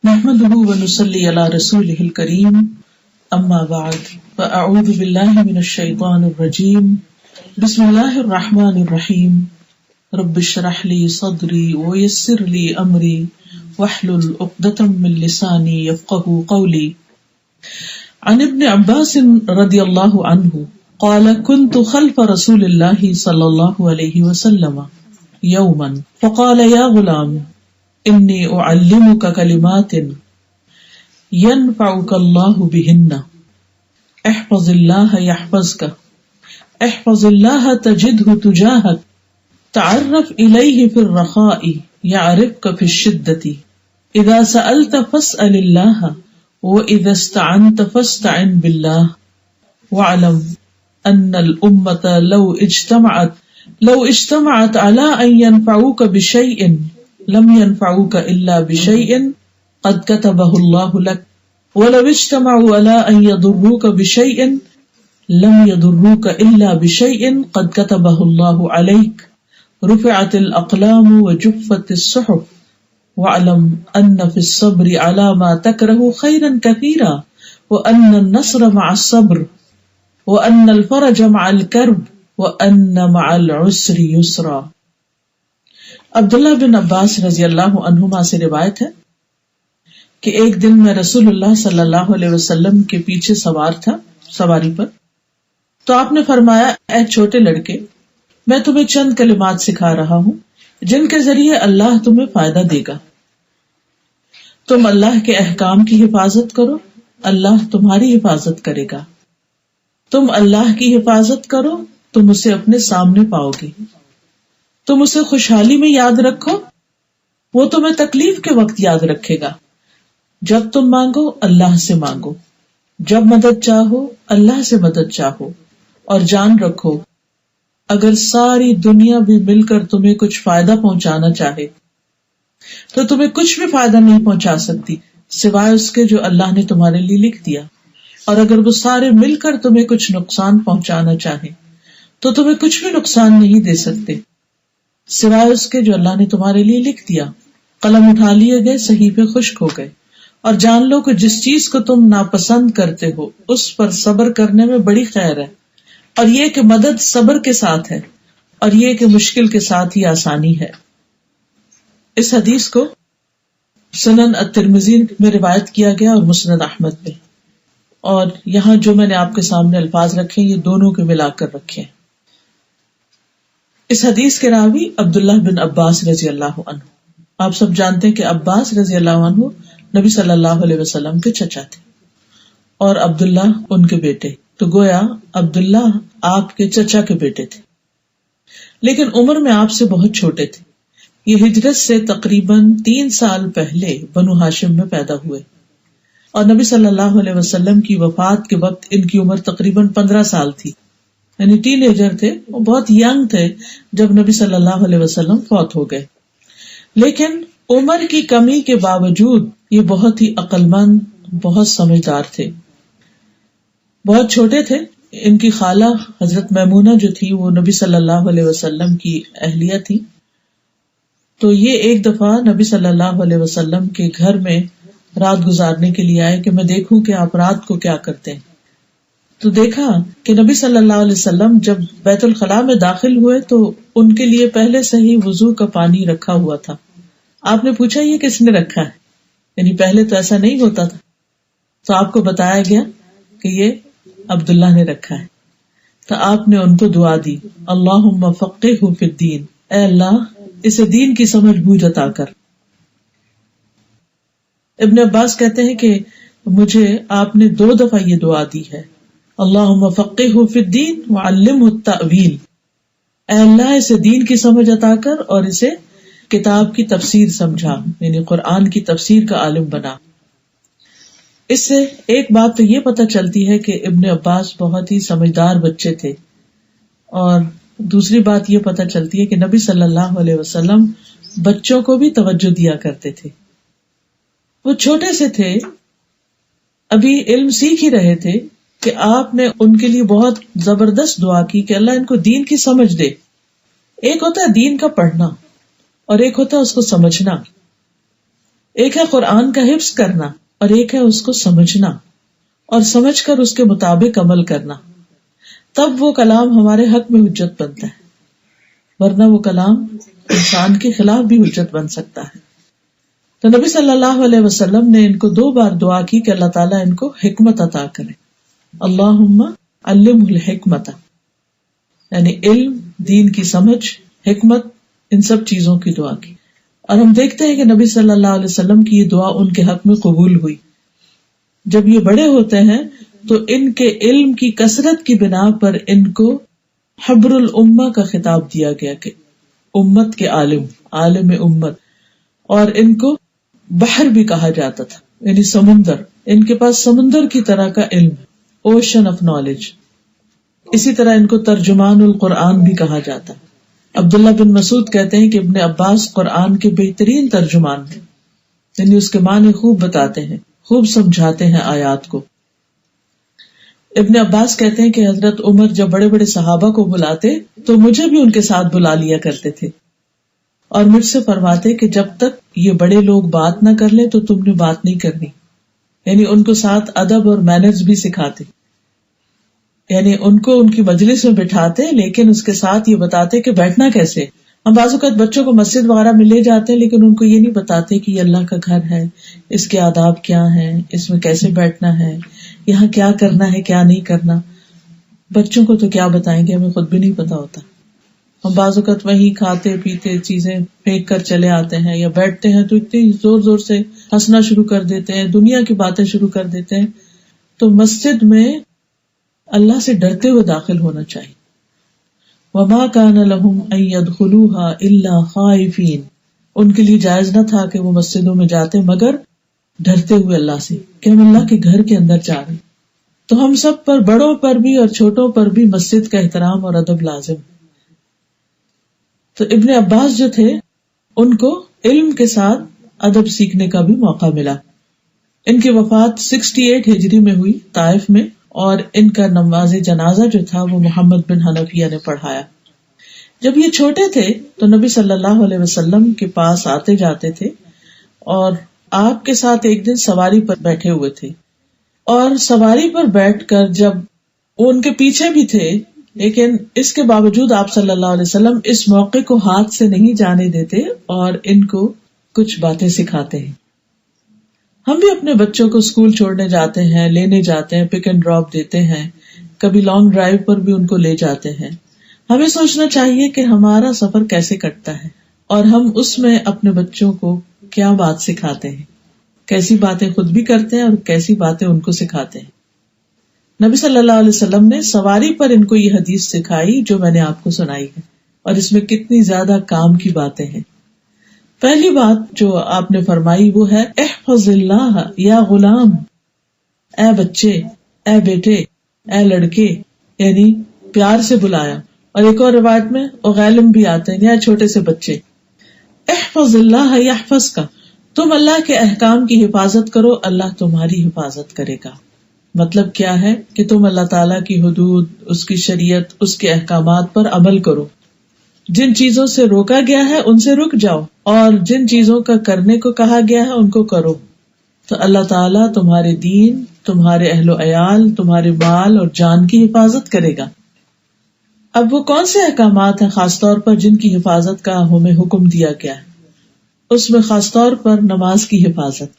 نحمده ونصلي على رسوله الكريم اما بعد فاعوذ بالله من الشيطان الرجيم بسم الله الرحمن الرحيم رب اشرح لي صدري ويسر لي امري واحلل عقدة من لساني يفقهوا قولي. عن ابن عباس رضي الله عنه قال كنت خلف رسول الله صلى الله عليه وسلم يوما فقال يا غلام انی اعلمک کلمات ینفعک اللہ بہن احفظ اللہ یحفظک احفظ اللہ تجدہ تجاہک تعرف الیہ فی الرخاء یعرفک فی الشدۃ اذا سألت فاسأل اللہ واذا استعنت فاستعن باللہ واعلم ان الامة لو اجتمعت على ان ينفعوک بشیء لم ينفعوك إلا بشيء قد كتبه الله لك ولو اجتمعوا على أن يضروك بشيء لم يضروك إلا بشيء قد كتبه الله عليك رفعت الأقلام وجفت الصحف واعلم أن في الصبر على ما تكره خيرا كثيرا وأن النصر مع الصبر وأن الفرج مع الكرب وأن مع العسر يسرا. عبداللہ بن عباس رضی اللہ عنہما سے روایت ہے کہ ایک دن میں رسول اللہ صلی اللہ علیہ وسلم کے پیچھے سوار تھا سواری پر، تو آپ نے فرمایا اے چھوٹے لڑکے، میں تمہیں چند کلمات سکھا رہا ہوں جن کے ذریعے اللہ تمہیں فائدہ دے گا. تم اللہ کے احکام کی حفاظت کرو، اللہ تمہاری حفاظت کرے گا. تم اللہ کی حفاظت کرو، تم اسے اپنے سامنے پاؤ گے. تم اسے خوشحالی میں یاد رکھو، وہ تمہیں تکلیف کے وقت یاد رکھے گا. جب تم مانگو اللہ سے مانگو، جب مدد چاہو اللہ سے مدد چاہو، اور جان رکھو اگر ساری دنیا بھی مل کر تمہیں کچھ فائدہ پہنچانا چاہے تو تمہیں کچھ بھی فائدہ نہیں پہنچا سکتی سوائے اس کے جو اللہ نے تمہارے لیے لکھ دیا. اور اگر وہ سارے مل کر تمہیں کچھ نقصان پہنچانا چاہے تو تمہیں کچھ بھی نقصان نہیں دے سکتے سوائے اس کے جو اللہ نے تمہارے لیے لکھ دیا. قلم اٹھا لیے گئے، صحیفے خشک ہو گئے. اور جان لو کہ جس چیز کو تم ناپسند کرتے ہو اس پر صبر کرنے میں بڑی خیر ہے، اور یہ کہ مدد صبر کے ساتھ ہے، اور یہ کہ مشکل کے ساتھ ہی آسانی ہے. اس حدیث کو سنن الترمذی میں روایت کیا گیا اور مسند احمد میں، اور یہاں جو میں نے آپ کے سامنے الفاظ رکھے یہ دونوں کے ملا کر رکھے ہیں. اس حدیث کے راوی عبداللہ بن عباس رضی اللہ عنہ. آپ سب جانتے ہیں کہ عباس رضی اللہ عنہ نبی صلی اللہ علیہ وسلم کے چچا تھے اور عبداللہ ان کے بیٹے، تو گویا عبداللہ آپ کے چچا کے بیٹے تھے، لیکن عمر میں آپ سے بہت چھوٹے تھے. یہ ہجرت سے تقریباً 3 سال پہلے بنو ہاشم میں پیدا ہوئے، اور نبی صلی اللہ علیہ وسلم کی وفات کے وقت ان کی عمر تقریباً 15 سال تھی، یعنی ٹین ایجر تھے. وہ بہت ینگ تھے جب نبی صلی اللہ علیہ وسلم فوت ہو گئے. لیکن عمر کی کمی کے باوجود یہ بہت ہی عقل مند، بہت سمجھدار تھے. بہت چھوٹے تھے. ان کی خالہ حضرت میمونہ جو تھی وہ نبی صلی اللہ علیہ وسلم کی اہلیہ تھی. تو یہ ایک دفعہ نبی صلی اللہ علیہ وسلم کے گھر میں رات گزارنے کے لیے آئے کہ میں دیکھوں کہ آپ رات کو کیا کرتے ہیں. تو دیکھا کہ نبی صلی اللہ علیہ وسلم جب بیت الخلاء میں داخل ہوئے تو ان کے لیے پہلے سے ہی وضو کا پانی رکھا ہوا تھا. آپ نے پوچھا یہ کس نے رکھا ہے، یعنی پہلے تو ایسا نہیں ہوتا تھا. تو آپ کو بتایا گیا کہ یہ عبداللہ نے رکھا ہے. تو آپ نے ان کو دعا دی، اللہم فقہہ فی الدین، اے اللہ اسے دین کی سمجھ بوجھ عطا کر. ابن عباس کہتے ہیں کہ مجھے آپ نے 2 دفعہ یہ دعا دی ہے، اللہم فقہہ فی الدین وعلمہ التأویل، اے اللہ اسے دین کی سمجھ عطا کر اور اسے کتاب کی تفسیر سمجھا، یعنی قرآن کی تفسیر کا عالم بنا. اس سے ایک بات تو یہ پتہ چلتی ہے کہ ابن عباس بہت ہی سمجھدار بچے تھے، اور دوسری بات یہ پتہ چلتی ہے کہ نبی صلی اللہ علیہ وسلم بچوں کو بھی توجہ دیا کرتے تھے. وہ چھوٹے سے تھے، ابھی علم سیکھ ہی رہے تھے کہ آپ نے ان کے لیے بہت زبردست دعا کی کہ اللہ ان کو دین کی سمجھ دے. ایک ہوتا ہے دین کا پڑھنا اور ایک ہوتا ہے اس کو سمجھنا. ایک ہے قرآن کا حفظ کرنا اور ایک ہے اس کو سمجھنا اور سمجھ کر اس کے مطابق عمل کرنا. تب وہ کلام ہمارے حق میں حجت بنتا ہے، ورنہ وہ کلام انسان کے خلاف بھی حجت بن سکتا ہے. تو نبی صلی اللہ علیہ وسلم نے ان کو 2 بار دعا کی کہ اللہ تعالیٰ ان کو حکمت عطا کرے. اللہم علمہ الحکمت، یعنی علم، دین کی سمجھ، حکمت، ان سب چیزوں کی دعا کی. اور ہم دیکھتے ہیں کہ نبی صلی اللہ علیہ وسلم کی یہ دعا ان کے حق میں قبول ہوئی. جب یہ بڑے ہوتے ہیں تو ان کے علم کی کثرت کی بنا پر ان کو حبر الامہ کا خطاب دیا گیا کہ امت کے عالم، عالم امت. اور ان کو بحر بھی کہا جاتا تھا، یعنی سمندر. ان کے پاس سمندر کی طرح کا علم، اوشن آف نالج. اسی طرح ان کو ترجمان القرآن بھی کہا جاتا. عبداللہ بن مسعود کہتے ہیں کہ ابن عباس قرآن کے بہترین ترجمان ہیں، یعنی اس کے معنی خوب بتاتے ہیں، خوب سمجھاتے ہیں آیات کو. ابن عباس کہتے ہیں کہ حضرت عمر جب بڑے بڑے صحابہ کو بلاتے تو مجھے بھی ان کے ساتھ بلا لیا کرتے تھے اور مجھ سے فرماتے کہ جب تک یہ بڑے لوگ بات نہ کر لیں تو تم نے بات نہیں کرنی. یعنی ان کو ساتھ ادب اور مینرز بھی سکھاتے، یعنی ان کو ان کی مجلس میں بٹھاتے لیکن اس کے ساتھ یہ بتاتے کہ بیٹھنا کیسے. ہم بعض اوقات بچوں کو مسجد وغیرہ میں لے جاتے ہیں لیکن ان کو یہ نہیں بتاتے کہ یہ اللہ کا گھر ہے، اس کے آداب کیا ہیں، اس میں کیسے بیٹھنا ہے، یہاں کیا کرنا ہے کیا نہیں کرنا. بچوں کو تو کیا بتائیں گے، ہمیں خود بھی نہیں پتا ہوتا. ہم بعض اوقات وہیں کھاتے پیتے چیزیں پھینک کر چلے آتے ہیں، یا بیٹھتے ہیں تو اتنی زور زور سے ہنسنا شروع کر دیتے ہیں، دنیا کی باتیں شروع کر دیتے ہیں. تو مسجد میں اللہ سے ڈرتے ہوئے داخل ہونا چاہیے. وما كان لهم ان يدخلوها الا خائفين، ان کے لیے جائز نہ تھا کہ وہ مسجدوں میں جاتے مگر ڈرتے ہوئے اللہ سے کہ ہم اللہ کے گھر کے اندر جا رہے. تو ہم سب پر، بڑوں پر بھی اور چھوٹوں پر بھی مسجد کا احترام اور ادب لازم. تو ابن عباس جو تھے ان کو علم کے ساتھ ادب سیکھنے کا بھی موقع ملا. ان کی وفات 68 ہجری میں ہوئی طائف میں، اور ان کا نماز جنازہ جو تھا وہ محمد بن حنفیہ نے پڑھایا. جب یہ چھوٹے تھے تو نبی صلی اللہ علیہ وسلم کے پاس آتے جاتے تھے اور آپ کے ساتھ ایک دن سواری پر بیٹھے ہوئے تھے، اور سواری پر بیٹھ کر جب وہ ان کے پیچھے بھی تھے لیکن اس کے باوجود آپ صلی اللہ علیہ وسلم اس موقع کو ہاتھ سے نہیں جانے دیتے اور ان کو کچھ باتیں سکھاتے ہیں. ہم بھی اپنے بچوں کو اسکول چھوڑنے جاتے ہیں، لینے جاتے ہیں، پک اینڈ ڈراپ دیتے ہیں، کبھی لانگ ڈرائیو پر بھی ان کو لے جاتے ہیں. ہمیں سوچنا چاہیے کہ ہمارا سفر کیسے کٹتا ہے اور ہم اس میں اپنے بچوں کو کیا بات سکھاتے ہیں، کیسی باتیں خود بھی کرتے ہیں اور کیسی باتیں ان کو سکھاتے ہیں. نبی صلی اللہ علیہ وسلم نے سواری پر ان کو یہ حدیث سکھائی جو میں نے آپ کو سنائی ہے، اور اس میں کتنی زیادہ کام کی باتیں ہیں. پہلی بات جو آپ نے فرمائی وہ ہے احفظ اللہ یا غلام، اے بچے، اے بیٹے، اے لڑکے، یعنی پیار سے بلایا. اور ایک اور روایت میں اغیلم بھی آتے ہیں، یا چھوٹے سے بچے. احفظ اللہ یحفظ کا، تم اللہ کے احکام کی حفاظت کرو، اللہ تمہاری حفاظت کرے گا. مطلب کیا ہے کہ تم اللہ تعالیٰ کی حدود، اس کی شریعت، اس کے احکامات پر عمل کرو. جن چیزوں سے روکا گیا ہے ان سے رک جاؤ، اور جن چیزوں کا کرنے کو کہا گیا ہے ان کو کرو. تو اللہ تعالیٰ تمہارے دین، تمہارے اہل و عیال، تمہارے مال اور جان کی حفاظت کرے گا. اب وہ کون سے احکامات ہیں خاص طور پر جن کی حفاظت کا ہمیں حکم دیا گیا ہے؟ اس میں خاص طور پر نماز کی حفاظت.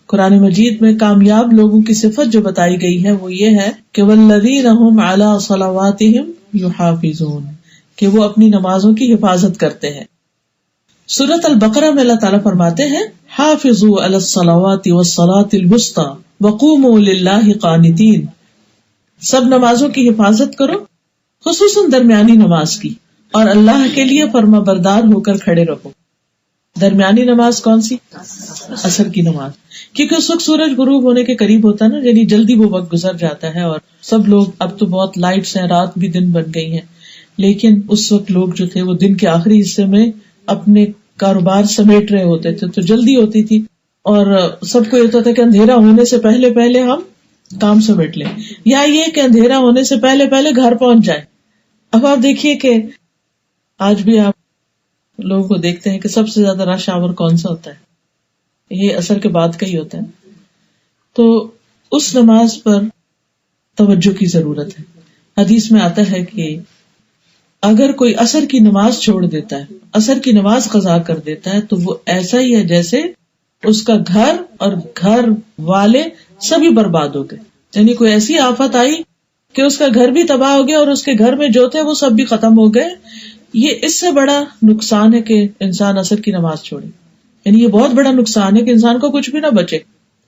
قرآن مجید میں کامیاب لوگوں کی صفت جو بتائی گئی ہے وہ یہ ہے کہ والذین ھم علی صلواتہم یحافظون، کہ وہ اپنی نمازوں کی حفاظت کرتے ہیں. سورۃ البقرہ میں اللہ تعالیٰ فرماتے ہیں حافظوا علی الصلوات والصلاۃ الوسطی وقوموا للہ قانتین، سب نمازوں کی حفاظت کرو، خصوصاً درمیانی نماز کی، اور اللہ کے لیے فرما بردار ہو کر کھڑے رہو. درمیانی نماز کون سی؟ عصر کی نماز، کیونکہ اس وقت سورج غروب ہونے کے قریب ہوتا ہے نا، یعنی جلدی وہ وقت گزر جاتا ہے. اور سب لوگ، اب تو بہت لائٹس ہیں، رات بھی دن بن گئی ہیں، لیکن اس وقت لوگ جو تھے وہ دن کے آخری حصے میں اپنے کاروبار سمیٹ رہے ہوتے تھے، تو جلدی ہوتی تھی اور سب کو یہ ہوتا تھا کہ اندھیرا ہونے سے پہلے پہلے ہم کام سمیٹ لیں، یا یہ کہ اندھیرا ہونے سے پہلے پہلے گھر پہنچ جائے. اب آپ دیکھیے کہ آج بھی آپ لوگوں کو دیکھتے ہیں کہ سب سے زیادہ رش آور کون سا ہوتا ہے؟ یہ عصر کے بعد کا ہی ہوتا ہے. تو اس نماز پر توجہ کی ضرورت ہے. حدیث میں آتا ہے کہ اگر کوئی عصر کی نماز چھوڑ دیتا ہے، عصر کی نماز قضا کر دیتا ہے، تو وہ ایسا ہی ہے جیسے اس کا گھر اور گھر والے سبھی برباد ہو گئے. یعنی کوئی ایسی آفت آئی کہ اس کا گھر بھی تباہ ہو گیا اور اس کے گھر میں جو تھے وہ سب بھی ختم ہو گئے. یہ اس سے بڑا نقصان ہے کہ انسان عصر کی نماز چھوڑے. یعنی یہ بہت بڑا نقصان ہے کہ انسان کو کچھ بھی نہ بچے،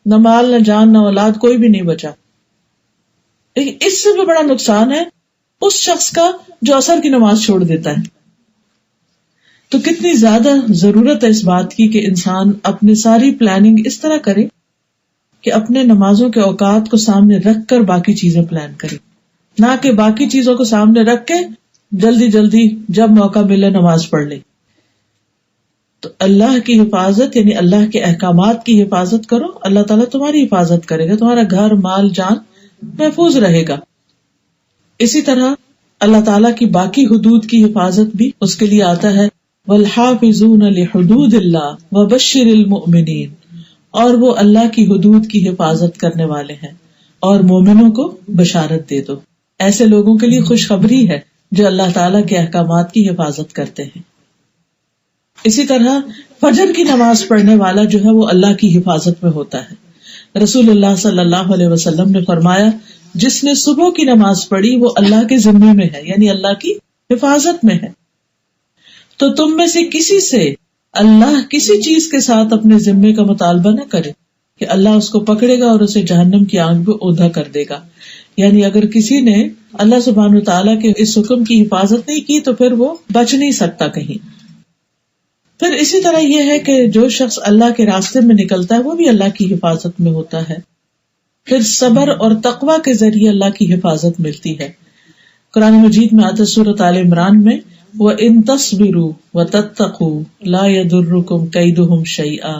نہ مال، نہ جان، نہ اولاد، کوئی بھی نہیں بچا. لیکن اس سے بھی بڑا نقصان ہے اس شخص کا جو عصر کی نماز چھوڑ دیتا ہے. تو کتنی زیادہ ضرورت ہے اس بات کی کہ انسان اپنی ساری پلاننگ اس طرح کرے کہ اپنے نمازوں کے اوقات کو سامنے رکھ کر باقی چیزیں پلان کرے، نہ کہ باقی چیزوں کو سامنے رکھ کے جلدی جلدی جب موقع ملے نماز پڑھ لے. تو اللہ کی حفاظت یعنی اللہ کے احکامات کی حفاظت کرو، اللہ تعالیٰ تمہاری حفاظت کرے گا، تمہارا گھر، مال، جان محفوظ رہے گا. اسی طرح اللہ تعالیٰ کی باقی حدود کی حفاظت بھی اس کے لیے آتا ہے وَالْحَافِظُونَ لِحُدُودِ اللَّهِ وَبَشِّرِ الْمُؤْمِنِينَ، اور وہ اللہ کی حدود کی حفاظت کرنے والے ہیں اور مومنوں کو بشارت دے دو. ایسے لوگوں کے لیے خوشخبری ہے جو اللہ تعالیٰ کے احکامات کی حفاظت کرتے ہیں. اسی طرح فجر کی نماز پڑھنے والا جو ہے وہ اللہ کی حفاظت میں ہوتا ہے. رسول اللہ صلی اللہ علیہ وسلم نے فرمایا جس نے صبح کی نماز پڑھی وہ اللہ کے ذمے میں ہے، یعنی اللہ کی حفاظت میں ہے. تو تم میں سے کسی سے اللہ کسی چیز کے ساتھ اپنے ذمے کا مطالبہ نہ کرے کہ اللہ اس کو پکڑے گا اور اسے جہنم کی آگ پہ اوندا کر دے گا. یعنی اگر کسی نے اللہ سبحانہ وتعالیٰ کے اس حکم کی حفاظت نہیں کی تو پھر وہ بچ نہیں سکتا کہیں. پھر اسی طرح یہ ہے کہ جو شخص اللہ کے راستے میں نکلتا ہے وہ بھی اللہ کی حفاظت میں ہوتا ہے. پھر صبر اور تقوی کے ذریعے اللہ کی حفاظت ملتی ہے. قرآن مجید میں آتا ہے سورۃ آل عمران میں وَإِن تَصْبِرُوا وَتَتَّقُوا لَا يَضُرُّكُمْ كَيْدُهُمْ شَيْئًا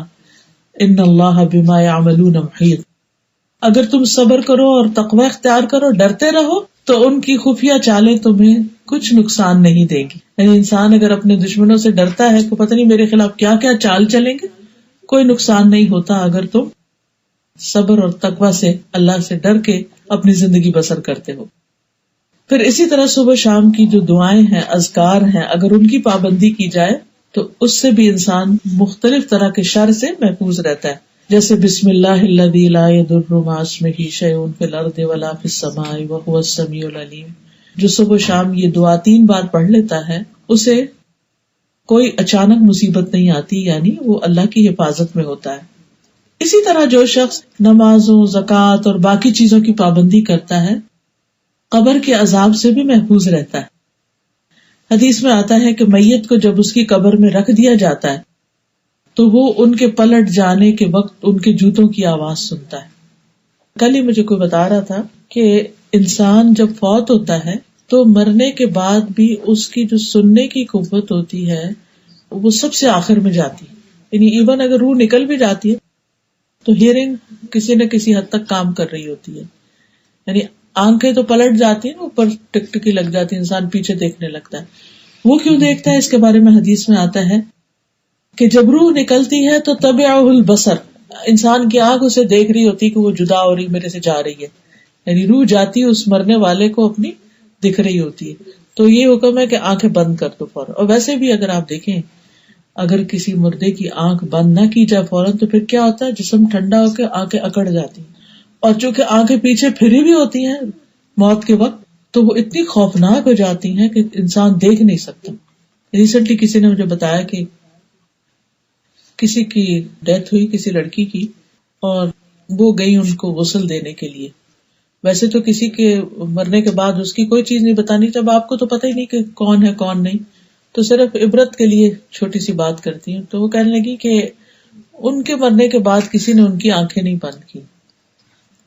إِنَّ اللَّهَ بِمَا يَعْمَلُونَ مُحِيطٌ. اگر تم صبر کرو اور تقوی اختیار کرو، ڈرتے رہو، تو ان کی خفیہ چالیں تمہیں کچھ نقصان نہیں دے گی. یعنی انسان اگر اپنے دشمنوں سے ڈرتا ہے کہ پتہ نہیں میرے خلاف کیا کیا چال چلیں گے، کوئی نقصان نہیں ہوتا اگر تم صبر اور تقوی سے اللہ سے ڈر کے اپنی زندگی بسر کرتے ہو. پھر اسی طرح صبح شام کی جو دعائیں ہیں، اذکار ہیں، اگر ان کی پابندی کی جائے تو اس سے بھی انسان مختلف طرح کے شر سے محفوظ رہتا ہے. جیسے بسم اللہ الذی لا یضر مع اسمہ شیء فی الارض ولا فی السماء وہو السمیع العلیم. جو صبح شام یہ دعا 3 بار پڑھ لیتا ہے اسے کوئی اچانک مصیبت نہیں آتی، یعنی وہ اللہ کی حفاظت میں ہوتا ہے. اسی طرح جو شخص نمازوں، زکوٰۃ اور باقی چیزوں کی پابندی کرتا ہے قبر کے عذاب سے بھی محفوظ رہتا ہے. حدیث میں آتا ہے کہ میت کو جب اس کی قبر میں رکھ دیا جاتا ہے تو وہ ان کے پلٹ جانے کے وقت ان کے جوتوں کی آواز سنتا ہے. کل ہی مجھے کوئی بتا رہا تھا کہ انسان جب فوت ہوتا ہے تو مرنے کے بعد بھی اس کی جو سننے کی قوت ہوتی ہے وہ سب سے آخر میں جاتی ہے. یعنی ایون اگر روح نکل بھی جاتی ہے تو ہیئرنگ کسی نہ کسی حد تک کام کر رہی ہوتی ہے. یعنی آنکھیں تو پلٹ جاتی ہیں، اوپر ٹکٹکی لگ جاتی ہے، انسان پیچھے دیکھنے لگتا ہے. وہ کیوں دیکھتا ہے؟ اس کے بارے میں حدیث میں آتا ہے کہ جب روح نکلتی ہے تو تبعہ البصر، انسان کی آنکھ اسے دیکھ رہی ہوتی کہ وہ جدا ہو رہی، میرے سے جا رہی ہے. یعنی روح جاتی اس مرنے والے کو اپنی دکھ رہی ہوتی ہے. تو یہ حکم ہے کہ آنکھیں بند کر دو فوراً. اور ویسے بھی اگر آپ دیکھیں اگر کسی مردے کی آنکھ بند نہ کی جائے فوراً تو پھر کیا ہوتا ہے، جسم ٹھنڈا ہو کے آنکھیں اکڑ جاتی ہیں، اور چونکہ آنکھیں پیچھے پھری بھی ہوتی ہیں موت کے وقت تو وہ اتنی خوفناک ہو جاتی ہیں کہ انسان دیکھ نہیں سکتا. ریسنٹلی کسی نے مجھے بتایا کہ کسی کی ڈیتھ ہوئی، کسی لڑکی کی، اور وہ گئی ان کو غسل دینے کے لیے. ویسے تو کسی کے مرنے کے بعد اس کی کوئی چیز نہیں بتانی، جب آپ کو تو پتہ ہی نہیں کہ کون ہے کون نہیں، تو صرف عبرت کے لیے چھوٹی سی بات کرتی ہوں. تو وہ کہنے لگی کہ ان کے مرنے کے بعد کسی نے ان کی آنکھیں نہیں بند کی،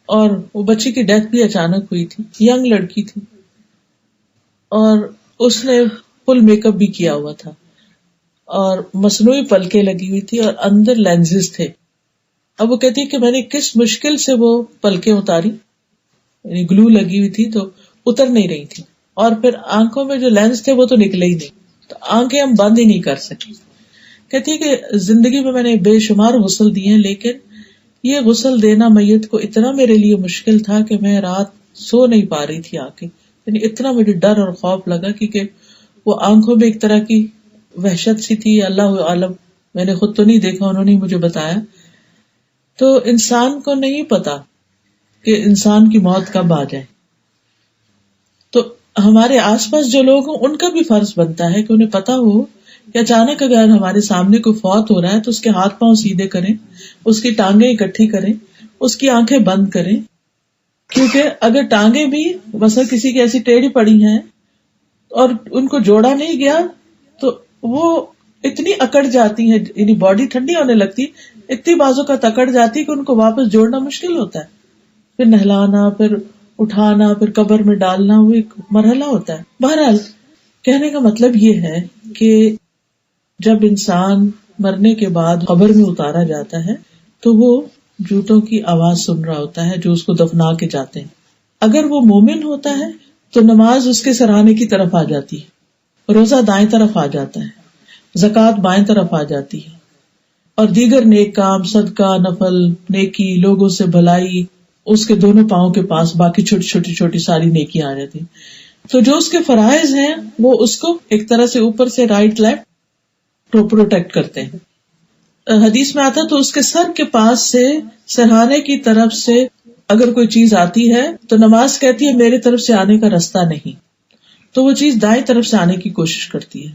اور وہ بچی کی ڈیتھ بھی اچانک ہوئی تھی، ینگ لڑکی تھی، اور اس نے فل میک اپ بھی کیا ہوا تھا اور مصنوعی پلکیں لگی ہوئی تھی اور اندر لینزز تھے. اب وہ کہتی کہ میں نے کس مشکل سے وہ پلکیں اتاری، یعنی گلو لگی ہوئی تھی تو اتر نہیں رہی تھی، اور پھر آنکھوں میں جو لینز تھے وہ تو نکلے ہی نہیں، تو آنکھیں ہم بند ہی نہیں کر سکے. کہتی ہے کہ زندگی میں میں نے بے شمار غسل دیے، لیکن یہ غسل دینا میت کو اتنا میرے لیے مشکل تھا کہ میں رات سو نہیں پا رہی تھی آ کے، یعنی اتنا مجھے ڈر اور خوف لگا، کیونکہ وہ آنکھوں میں ایک طرح کی وحشت سی تھی، اللہ عالم، میں نے خود تو نہیں دیکھا، انہوں نے مجھے بتایا. تو انسان کو نہیں پتا کہ انسان کی موت کب آ جائے. تو ہمارے آس پاس جو لوگ ہیں ان کا بھی فرض بنتا ہے کہ انہیں پتا ہو کہ اچانک اگر ہمارے سامنے کوئی فوت ہو رہا ہے تو اس کے ہاتھ پاؤں سیدھے کریں، اس کی ٹانگیں اکٹھی کریں، اس کی آنکھیں بند کریں، کیونکہ اگر ٹانگیں بھی مثلا کسی کی ایسی ٹیڑھی پڑی ہیں اور ان کو جوڑا نہیں گیا تو وہ اتنی اکڑ جاتی ہیں، یعنی باڈی ٹھنڈی ہونے لگتی، اتنی بازو کا تکڑ جاتی کہ ان کو واپس جوڑنا مشکل ہوتا ہے، پھر نہلانا، پھر اٹھانا، پھر قبر میں ڈالنا، وہ ایک مرحلہ ہوتا ہے. بہرحال کہنے کا مطلب یہ ہے کہ جب انسان مرنے کے بعد قبر میں اتارا جاتا ہے تو وہ جوتوں کی آواز سن رہا ہوتا ہے جو اس کو دفنا کے جاتے ہیں. اگر وہ مومن ہوتا ہے تو نماز اس کے سرانے کی طرف آ جاتی ہے، روزہ دائیں طرف آ جاتا ہے، زکوٰۃ بائیں طرف آ جاتی ہے، اور دیگر نیک کام، صدقہ، نفل، نیکی، لوگوں سے بھلائی، اس کے دونوں پاؤں کے پاس باقی چھوٹی چھوٹی چھوٹی ساری نیکیاں آ جاتی. تو جو اس کے فرائض ہیں وہ اس کو ایک طرح سے اوپر سے رائٹ لیفٹ پروٹیکٹ کرتے ہیں. حدیث میں آتا تو اس کے سر کے پاس سے سرہانے کی طرف سے اگر کوئی چیز آتی ہے تو نماز کہتی ہے میرے طرف سے آنے کا رستہ نہیں، تو وہ چیز دائیں طرف سے آنے کی کوشش کرتی ہے.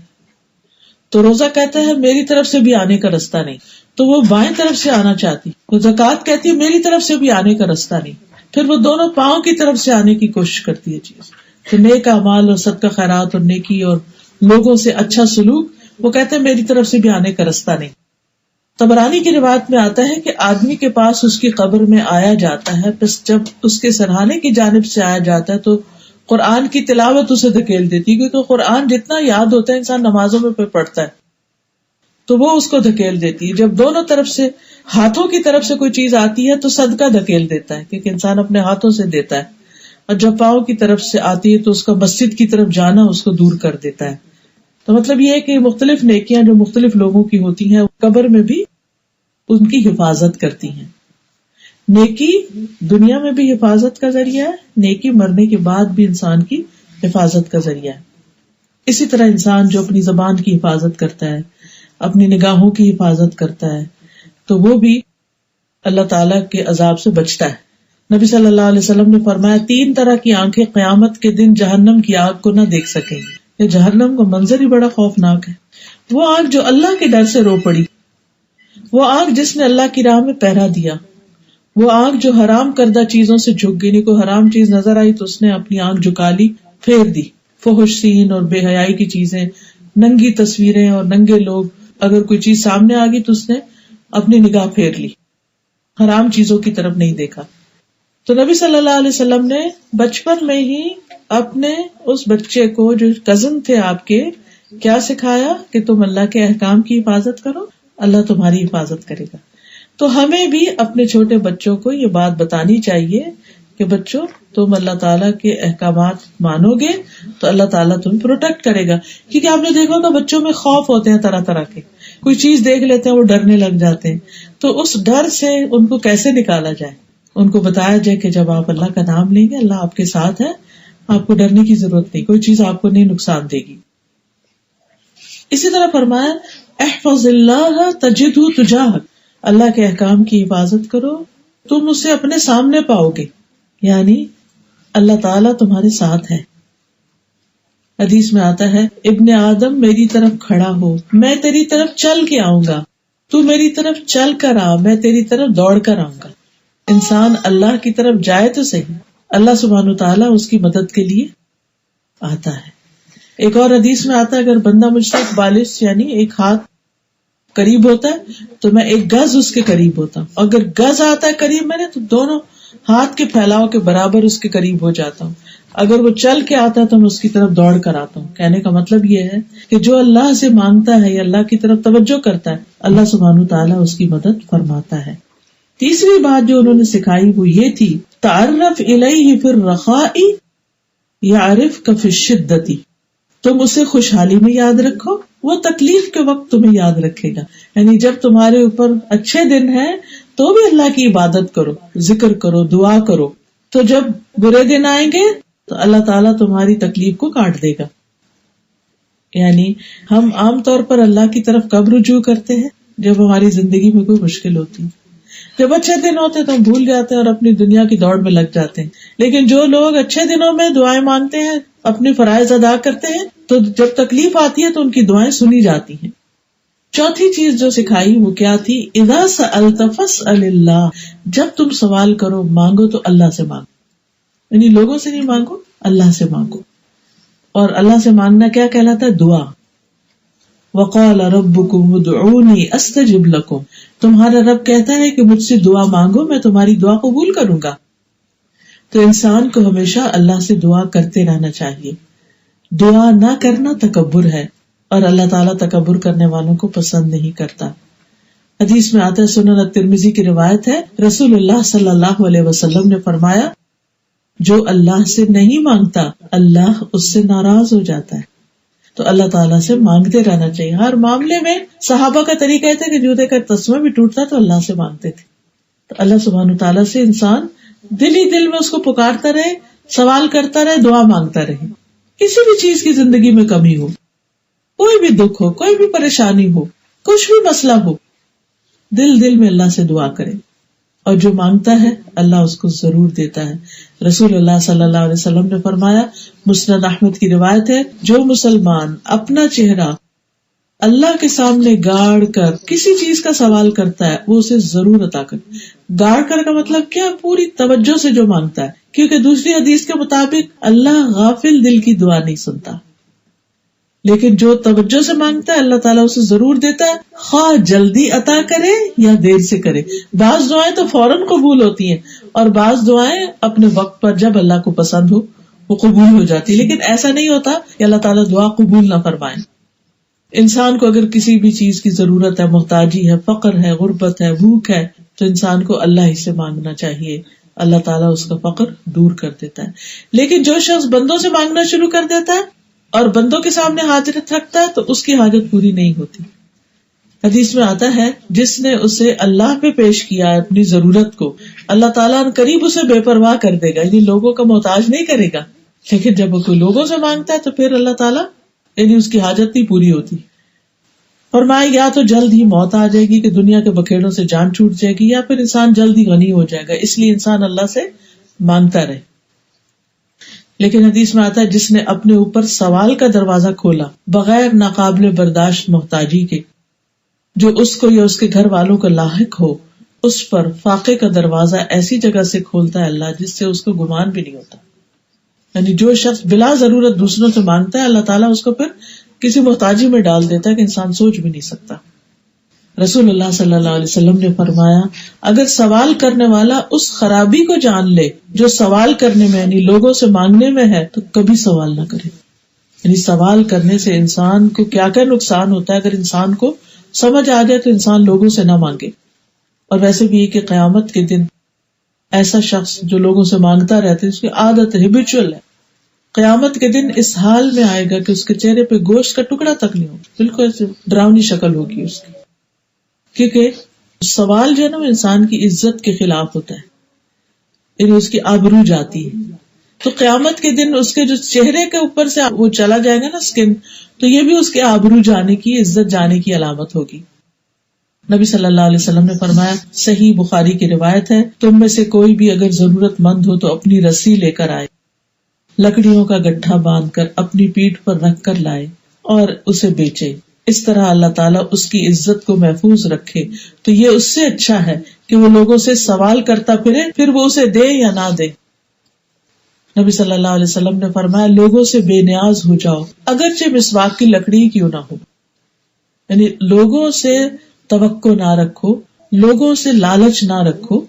تو روزہ کہتا ہے میری طرف سے بھی آنے کا رستہ نہیں، تو وہ بائیں طرف سے آنا چاہتی. تو زکوٰۃ کہتی ہے میری طرف سے بھی آنے کا رستہ نہیں، پھر وہ دونوں پاؤں کی طرف سے آنے کی کوشش کرتی ہے چیز. تو نیک اعمال اور صدقہ خیرات اور نیکی اور لوگوں سے اچھا سلوک، وہ کہتے ہیں میری طرف سے بھی آنے کا رستہ نہیں. طبرانی کی روایت میں آتا ہے کہ آدمی کے پاس اس کی قبر میں آیا جاتا ہے، بس جب اس کے سرہانے کی جانب سے آیا جاتا ہے تو قرآن کی تلاوت اسے دھکیل دیتی، کیونکہ قرآن جتنا یاد ہوتا ہے انسان نمازوں میں پڑھتا ہے تو وہ اس کو دھکیل دیتی ہے. جب دونوں طرف سے ہاتھوں کی طرف سے کوئی چیز آتی ہے تو صدقہ دھکیل دیتا ہے، کیونکہ انسان اپنے ہاتھوں سے دیتا ہے، اور جب پاؤں کی طرف سے آتی ہے تو اس کا مسجد کی طرف جانا اس کو دور کر دیتا ہے. تو مطلب یہ ہے کہ مختلف نیکیاں جو مختلف لوگوں کی ہوتی ہیں قبر میں بھی ان کی حفاظت کرتی ہیں. نیکی دنیا میں بھی حفاظت کا ذریعہ ہے، نیکی مرنے کے بعد بھی انسان کی حفاظت کا ذریعہ ہے. اسی طرح انسان جو اپنی زبان کی حفاظت کرتا ہے، اپنی نگاہوں کی حفاظت کرتا ہے، تو وہ بھی اللہ تعالیٰ کے عذاب سے بچتا ہے. نبی صلی اللہ علیہ وسلم نے فرمایا 3 طرح کی آنکھیں قیامت کے دن جہنم کی آگ کو نہ دیکھ سکیں گی. یہ جہنم کا منظر ہی بڑا خوفناک ہے. وہ آنکھ جو اللہ کے ڈر سے رو پڑی، وہ آنکھ جس نے اللہ کی راہ میں پہرا دیا، وہ آنکھ جو حرام کردہ چیزوں سے جھک گئی، کوئی حرام چیز نظر آئی تو اس نے اپنی آنکھ جھکا لی، پھیر دی. فحش سین اور بے حیائی کی چیزیں، ننگی تصویریں اور ننگے لوگ، اگر کوئی چیز سامنے آ گئی تو اس نے اپنی نگاہ پھیر لی، حرام چیزوں کی طرف نہیں دیکھا. تو نبی صلی اللہ علیہ وسلم نے بچپن میں ہی اپنے اس بچے کو جو کزن تھے آپ کے، کیا سکھایا کہ تم اللہ کے احکام کی حفاظت کرو، اللہ تمہاری حفاظت کرے گا. تو ہمیں بھی اپنے چھوٹے بچوں کو یہ بات بتانی چاہیے کہ بچوں تم اللہ تعالیٰ کے احکامات مانو گے تو اللہ تعالیٰ تمہیں پروٹیکٹ کرے گا. کیونکہ آپ نے دیکھا کہ بچوں میں خوف ہوتے ہیں طرح طرح کے، کوئی چیز دیکھ لیتے ہیں وہ ڈرنے لگ جاتے ہیں. تو اس ڈر سے ان کو کیسے نکالا جائے؟ ان کو بتایا جائے کہ جب آپ اللہ کا نام لیں گے اللہ آپ کے ساتھ ہے، آپ کو ڈرنے کی ضرورت نہیں، کوئی چیز آپ کو نہیں نقصان دے گی. اسی طرح فرمایا احفظ اللہ تجدہ تجاہک، اللہ کے احکام کی حفاظت کرو تم اسے اپنے سامنے پاؤ گے، یعنی اللہ تعالیٰ تمہارے ساتھ ہے. حدیث میں آتا ہے ابن آدم میری طرف کھڑا ہو میں تیری طرف چل کے آؤں گا، تو میری طرف چل کر آ میں تیری طرف دوڑ کر آؤں گا. انسان اللہ کی طرف جائے تو صحیح، اللہ سبحانہ وتعالیٰ اس کی مدد کے لیے آتا ہے. ایک اور حدیث میں آتا ہے اگر بندہ مجھ سے 42 یعنی ایک ہاتھ قریب ہوتا ہے تو میں 1 گز اس کے قریب ہوتا ہوں. اگر گز آتا ہے قریب میں نے تو دونوں ہاتھ کے پھیلاؤ کے برابر اس کے قریب ہو جاتا ہوں. اگر وہ چل کے آتا ہے تو میں اس کی طرف دوڑ کر آتا ہوں. کہنے کا مطلب یہ ہے کہ جو اللہ سے مانگتا ہے یا اللہ کی طرف توجہ کرتا ہے اللہ سبحانہ تعالیٰ اس کی مدد فرماتا ہے. تیسری بات جو انہوں نے سکھائی وہ یہ تھی تعرف الیہ فی الرخاء یعرفک فی الشدۃ. تم اسے خوشحالی میں یاد رکھو، وہ تکلیف کے وقت تمہیں یاد رکھے گا. یعنی جب تمہارے اوپر اچھے دن ہیں تو بھی اللہ کی عبادت کرو، ذکر کرو، دعا کرو. تو جب برے دن آئیں گے تو اللہ تعالیٰ تمہاری تکلیف کو کاٹ دے گا. یعنی ہم عام طور پر اللہ کی طرف کب رجوع کرتے ہیں؟ جب ہماری زندگی میں کوئی مشکل ہوتی ہے. جب اچھے دن ہوتے ہیں تو ہم بھول جاتے ہیں اور اپنی دنیا کی دوڑ میں لگ جاتے ہیں. لیکن جو لوگ اچھے دنوں میں دعائیں مانگتے ہیں، اپنے فرائض ادا کرتے ہیں، تو جب تکلیف آتی ہے تو ان کی دعائیں سنی جاتی ہیں. چوتھی چیز جو سکھائی وہ کیا تھی؟ اذا سألت فاسأل اللہ. جب تم سوال کرو، مانگو تو اللہ سے مانگو. یعنی لوگوں سے نہیں مانگو، اللہ سے مانگو. اور اللہ سے مانگنا کیا کہلاتا ہے؟ دعا. وقال ربکم ادعونی استجب لکم. تمہارا رب کہتا ہے کہ مجھ سے دعا مانگو، میں تمہاری دعا قبول کروں گا. تو انسان کو ہمیشہ اللہ سے دعا کرتے رہنا چاہیے. دعا نہ کرنا تکبر ہے، اور اللہ تعالیٰ تکبر کرنے والوں کو پسند نہیں کرتا. حدیث میں آتا ہے، سنن الترمذی کی روایت ہے، رسول اللہ صلی اللہ علیہ وسلم نے فرمایا، جو اللہ سے نہیں مانگتا اللہ اس سے ناراض ہو جاتا ہے. تو اللہ تعالیٰ سے مانگتے رہنا چاہیے ہر معاملے میں. صحابہ کا طریقہ یہ تھا کہ جوتے کا تسمہ بھی ٹوٹتا تو اللہ سے مانگتے تھے. تو اللہ سبحانہ تعالیٰ سے انسان دل ہی دل میں اس کو پکارتا رہے، سوال کرتا رہے، دعا مانگتا رہے. کسی بھی چیز کی زندگی میں کمی ہو، کوئی بھی دکھ ہو، کوئی بھی پریشانی ہو، کچھ بھی مسئلہ ہو، دل دل میں اللہ سے دعا کرے، اور جو مانگتا ہے اللہ اس کو ضرور دیتا ہے. رسول اللہ صلی اللہ علیہ وسلم نے فرمایا، مسند احمد کی روایت ہے، جو مسلمان اپنا چہرہ اللہ کے سامنے گاڑ کر کسی چیز کا سوال کرتا ہے وہ اسے ضرور عطا کرے. گاڑ کر کا مطلب کیا؟ پوری توجہ سے جو مانگتا ہے، کیونکہ دوسری حدیث کے مطابق اللہ غافل دل کی دعا نہیں سنتا. لیکن جو توجہ سے مانگتا ہے اللہ تعالیٰ اسے ضرور دیتا ہے، خواہ جلدی عطا کرے یا دیر سے کرے. بعض دعائیں تو فوراً قبول ہوتی ہیں، اور بعض دعائیں اپنے وقت پر جب اللہ کو پسند ہو وہ قبول ہو جاتی. لیکن ایسا نہیں ہوتا کہ اللہ تعالیٰ دعا قبول نہ فرمائے. انسان کو اگر کسی بھی چیز کی ضرورت ہے، محتاجی ہے، فقر ہے، غربت ہے، بھوک ہے، تو انسان کو اللہ ہی سے مانگنا چاہیے. اللہ تعالیٰ اس کا فقر دور کر دیتا ہے. لیکن جو شخص بندوں سے مانگنا شروع کر دیتا ہے اور بندوں کے سامنے حاجت رکھتا ہے تو اس کی حاجت پوری نہیں ہوتی. حدیث میں آتا ہے، جس نے اسے اللہ پہ پیش کیا اپنی ضرورت کو، اللہ تعالیٰ قریب اسے بے پرواہ کر دے گا، یعنی لوگوں کا محتاج نہیں کرے گا. لیکن جب وہ کوئی لوگوں سے مانگتا ہے تو پھر اللہ تعالیٰ یعنی اس کی حاجت نہیں پوری ہوتی. فرمایا یا تو جلد ہی موت آ جائے گی کہ دنیا کے بکھیڑوں سے جان چھوٹ جائے گی، یا پھر انسان جلد ہی غنی ہو جائے گا. اس لیے انسان اللہ سے مانگتا رہے. لیکن حدیث میں آتا ہے، جس نے اپنے اوپر سوال کا دروازہ کھولا بغیر ناقابل برداشت محتاجی کے، جو اس کو یا اس کے گھر والوں کو لاحق ہو، اس پر فاقے کا دروازہ ایسی جگہ سے کھولتا ہے اللہ جس سے اس کو گمان بھی نہیں ہوتا. یعنی جو شخص بلا ضرورت دوسروں سے مانگتا ہے اللہ تعالیٰ اس کو پھر کسی محتاجی میں ڈال دیتا ہے کہ انسان سوچ بھی نہیں سکتا. رسول اللہ صلی اللہ علیہ وسلم نے فرمایا، اگر سوال کرنے والا اس خرابی کو جان لے جو سوال کرنے میں یعنی لوگوں سے مانگنے میں ہے تو کبھی سوال نہ کرے. یعنی سوال کرنے سے انسان کو کیا کیا نقصان ہوتا ہے، اگر انسان کو سمجھ آ جائے تو انسان لوگوں سے نہ مانگے. اور ویسے بھی یہ کہ قیامت کے دن ایسا شخص جو لوگوں سے مانگتا رہتا ہے، اس کی عادت ہے، ہیبیچول ہے، قیامت کے دن اس حال میں آئے گا کہ اس کے چہرے پہ گوشت کا ٹکڑا تک نہیں ہوگا، بالکل ایسے ڈراؤنی شکل ہوگی اس کی. کیونکہ سوال جو ہے نا وہ انسان کی عزت کے خلاف ہوتا ہے، یعنی اس کی آبرو جاتی ہے. تو قیامت کے دن اس کے جو چہرے کے اوپر سے وہ چلا جائے گا نا اسکن، تو یہ بھی اس کے آبرو جانے کی، عزت جانے کی علامت ہوگی. نبی صلی اللہ علیہ وسلم نے فرمایا، صحیح بخاری کی روایت ہے، تم میں سے کوئی بھی اگر ضرورت مند ہو تو اپنی رسی لے کر آئے، لکڑیوں کا گٹھا باندھ کر اپنی پیٹھ پر رکھ کر لائے اور اسے بیچے. اس طرح اللہ تعالیٰ اس کی عزت کو محفوظ رکھے. تو یہ اس سے اچھا ہے کہ وہ لوگوں سے سوال کرتا پھرے، پھر وہ اسے دے یا نہ دے. نبی صلی اللہ علیہ وسلم نے فرمایا، لوگوں سے بے نیاز ہو جاؤ اگرچہ مسواک کی لکڑی کیوں نہ ہو. یعنی لوگوں سے توقع نہ رکھو، لوگوں سے لالچ نہ رکھو،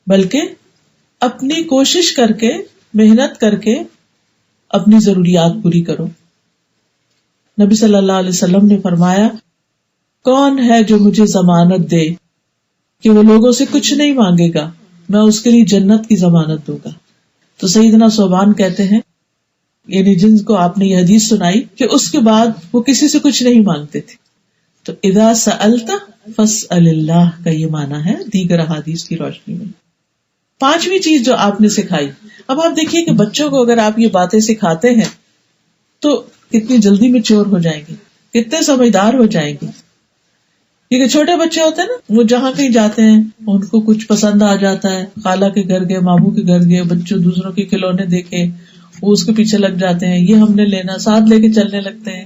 بلکہ اپنی کوشش کر کے، محنت کر کے اپنی ضروریات پوری کرو. نبی صلی اللہ علیہ وسلم نے فرمایا، کون ہے جو مجھے ضمانت دے کہ وہ لوگوں سے کچھ نہیں مانگے گا، میں اس کے لیے جنت کی ضمانت دوں گا. تو سیدنا ثوبان کہتے ہیں یعنی جن کو آپ نے یہ حدیث سنائی کہ اس کے بعد وہ کسی سے کچھ نہیں مانگتے تھے. تو اذا سألت فاسأل اللہ کا یہ معنی ہے دیگر احادیث کی روشنی میں. پانچویں چیز جو آپ نے سکھائی. اب آپ دیکھیے کہ بچوں کو اگر آپ یہ باتیں سکھاتے ہیں تو کتنی جلدی میچور ہو جائیں گے, کتنے سمجھدار ہو جائیں گے. کیونکہ چھوٹے بچے ہوتے ہیں نا, وہ جہاں کہیں جاتے ہیں ان کو کچھ پسند آ جاتا ہے, خالہ کے گھر گئے, ماموں کے گھر گئے, بچوں دوسروں کے کھلونے دیکھے, وہ اس کے پیچھے لگ جاتے ہیں, یہ ہم نے لینا, ساتھ لے کے چلنے لگتے ہیں.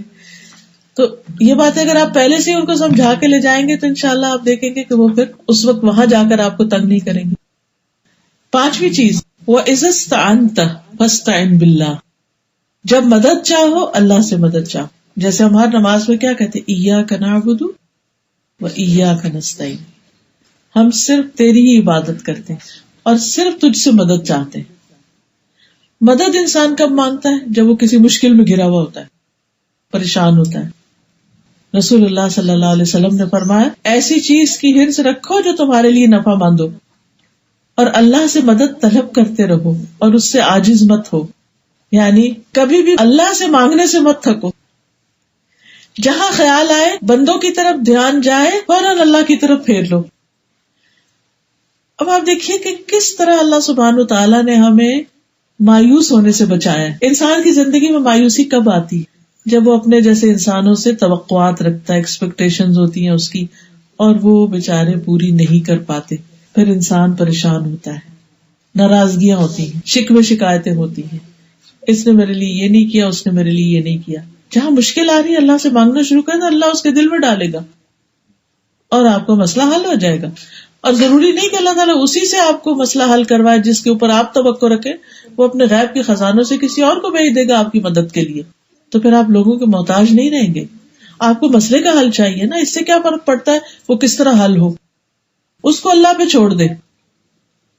تو یہ باتیں اگر آپ پہلے سے ان کو سمجھا کے لے جائیں گے تو انشاءاللہ آپ دیکھیں گے کہ وہ پھر اس وقت وہاں جا کر آپ کو تنگ نہیں کریں گے. پانچویں چیز, وَإِذَا اسْتَعَنْتَ فَاسْتَعِنْ بِاللَّهِ, جب مدد چاہو اللہ سے مدد چاہو. جیسے ہم ہر نماز میں کیا کہتے ہیں, إِيَّاكَ نَعْبُدُ وَإِيَّاكَ نَسْتَعِينُ, ہم صرف تیری ہی عبادت کرتے ہیں اور صرف تجھ سے مدد چاہتے ہیں. مدد انسان کب مانگتا ہے؟ جب وہ کسی مشکل میں گھرا ہوا ہوتا ہے, پریشان ہوتا ہے. رسول اللہ صلی اللہ علیہ وسلم نے فرمایا, ایسی چیز کی حرص رکھو جو تمہارے لیے نفع مند ہو, اور اللہ سے مدد طلب کرتے رہو اور اس سے عاجز مت ہو. یعنی کبھی بھی اللہ سے مانگنے سے مت تھکو. جہاں خیال آئے, بندوں کی طرف دھیان جائے, فوراً اللہ کی طرف پھیر لو. اب آپ دیکھیے کہ کس طرح اللہ سبحانہ وتعالیٰ نے ہمیں مایوس ہونے سے بچایا ہے. انسان کی زندگی میں مایوسی کب آتی ہے؟ جب وہ اپنے جیسے انسانوں سے توقعات رکھتا ہے, ایکسپیکٹیشنز ہوتی ہیں اس کی, اور وہ بےچارے پوری نہیں کر پاتے. پھر انسان پریشان ہوتا ہے, ناراضگیاں ہوتی ہیں, شکوے شکایتیں ہوتی ہیں, اس نے میرے لیے یہ نہیں کیا, اس نے میرے لیے یہ نہیں کیا. جہاں مشکل آ رہی ہے اللہ سے مانگنا شروع کرے تو اللہ اس کے دل میں ڈالے گا اور آپ کا مسئلہ حل ہو جائے گا. اور ضروری نہیں کہ اللہ تعالیٰ اسی سے آپ کو مسئلہ حل کروائے جس کے اوپر آپ توقع رکھیں. وہ اپنے غیب کے خزانوں سے کسی اور کو بھیج دے گا آپ کی مدد کے لیے, تو پھر آپ لوگوں کے محتاج نہیں رہیں گے. آپ کو مسئلے کا حل چاہیے نا, اس سے کیا فرق پڑتا ہے وہ کس طرح حل ہو, اس کو اللہ پہ چھوڑ دے,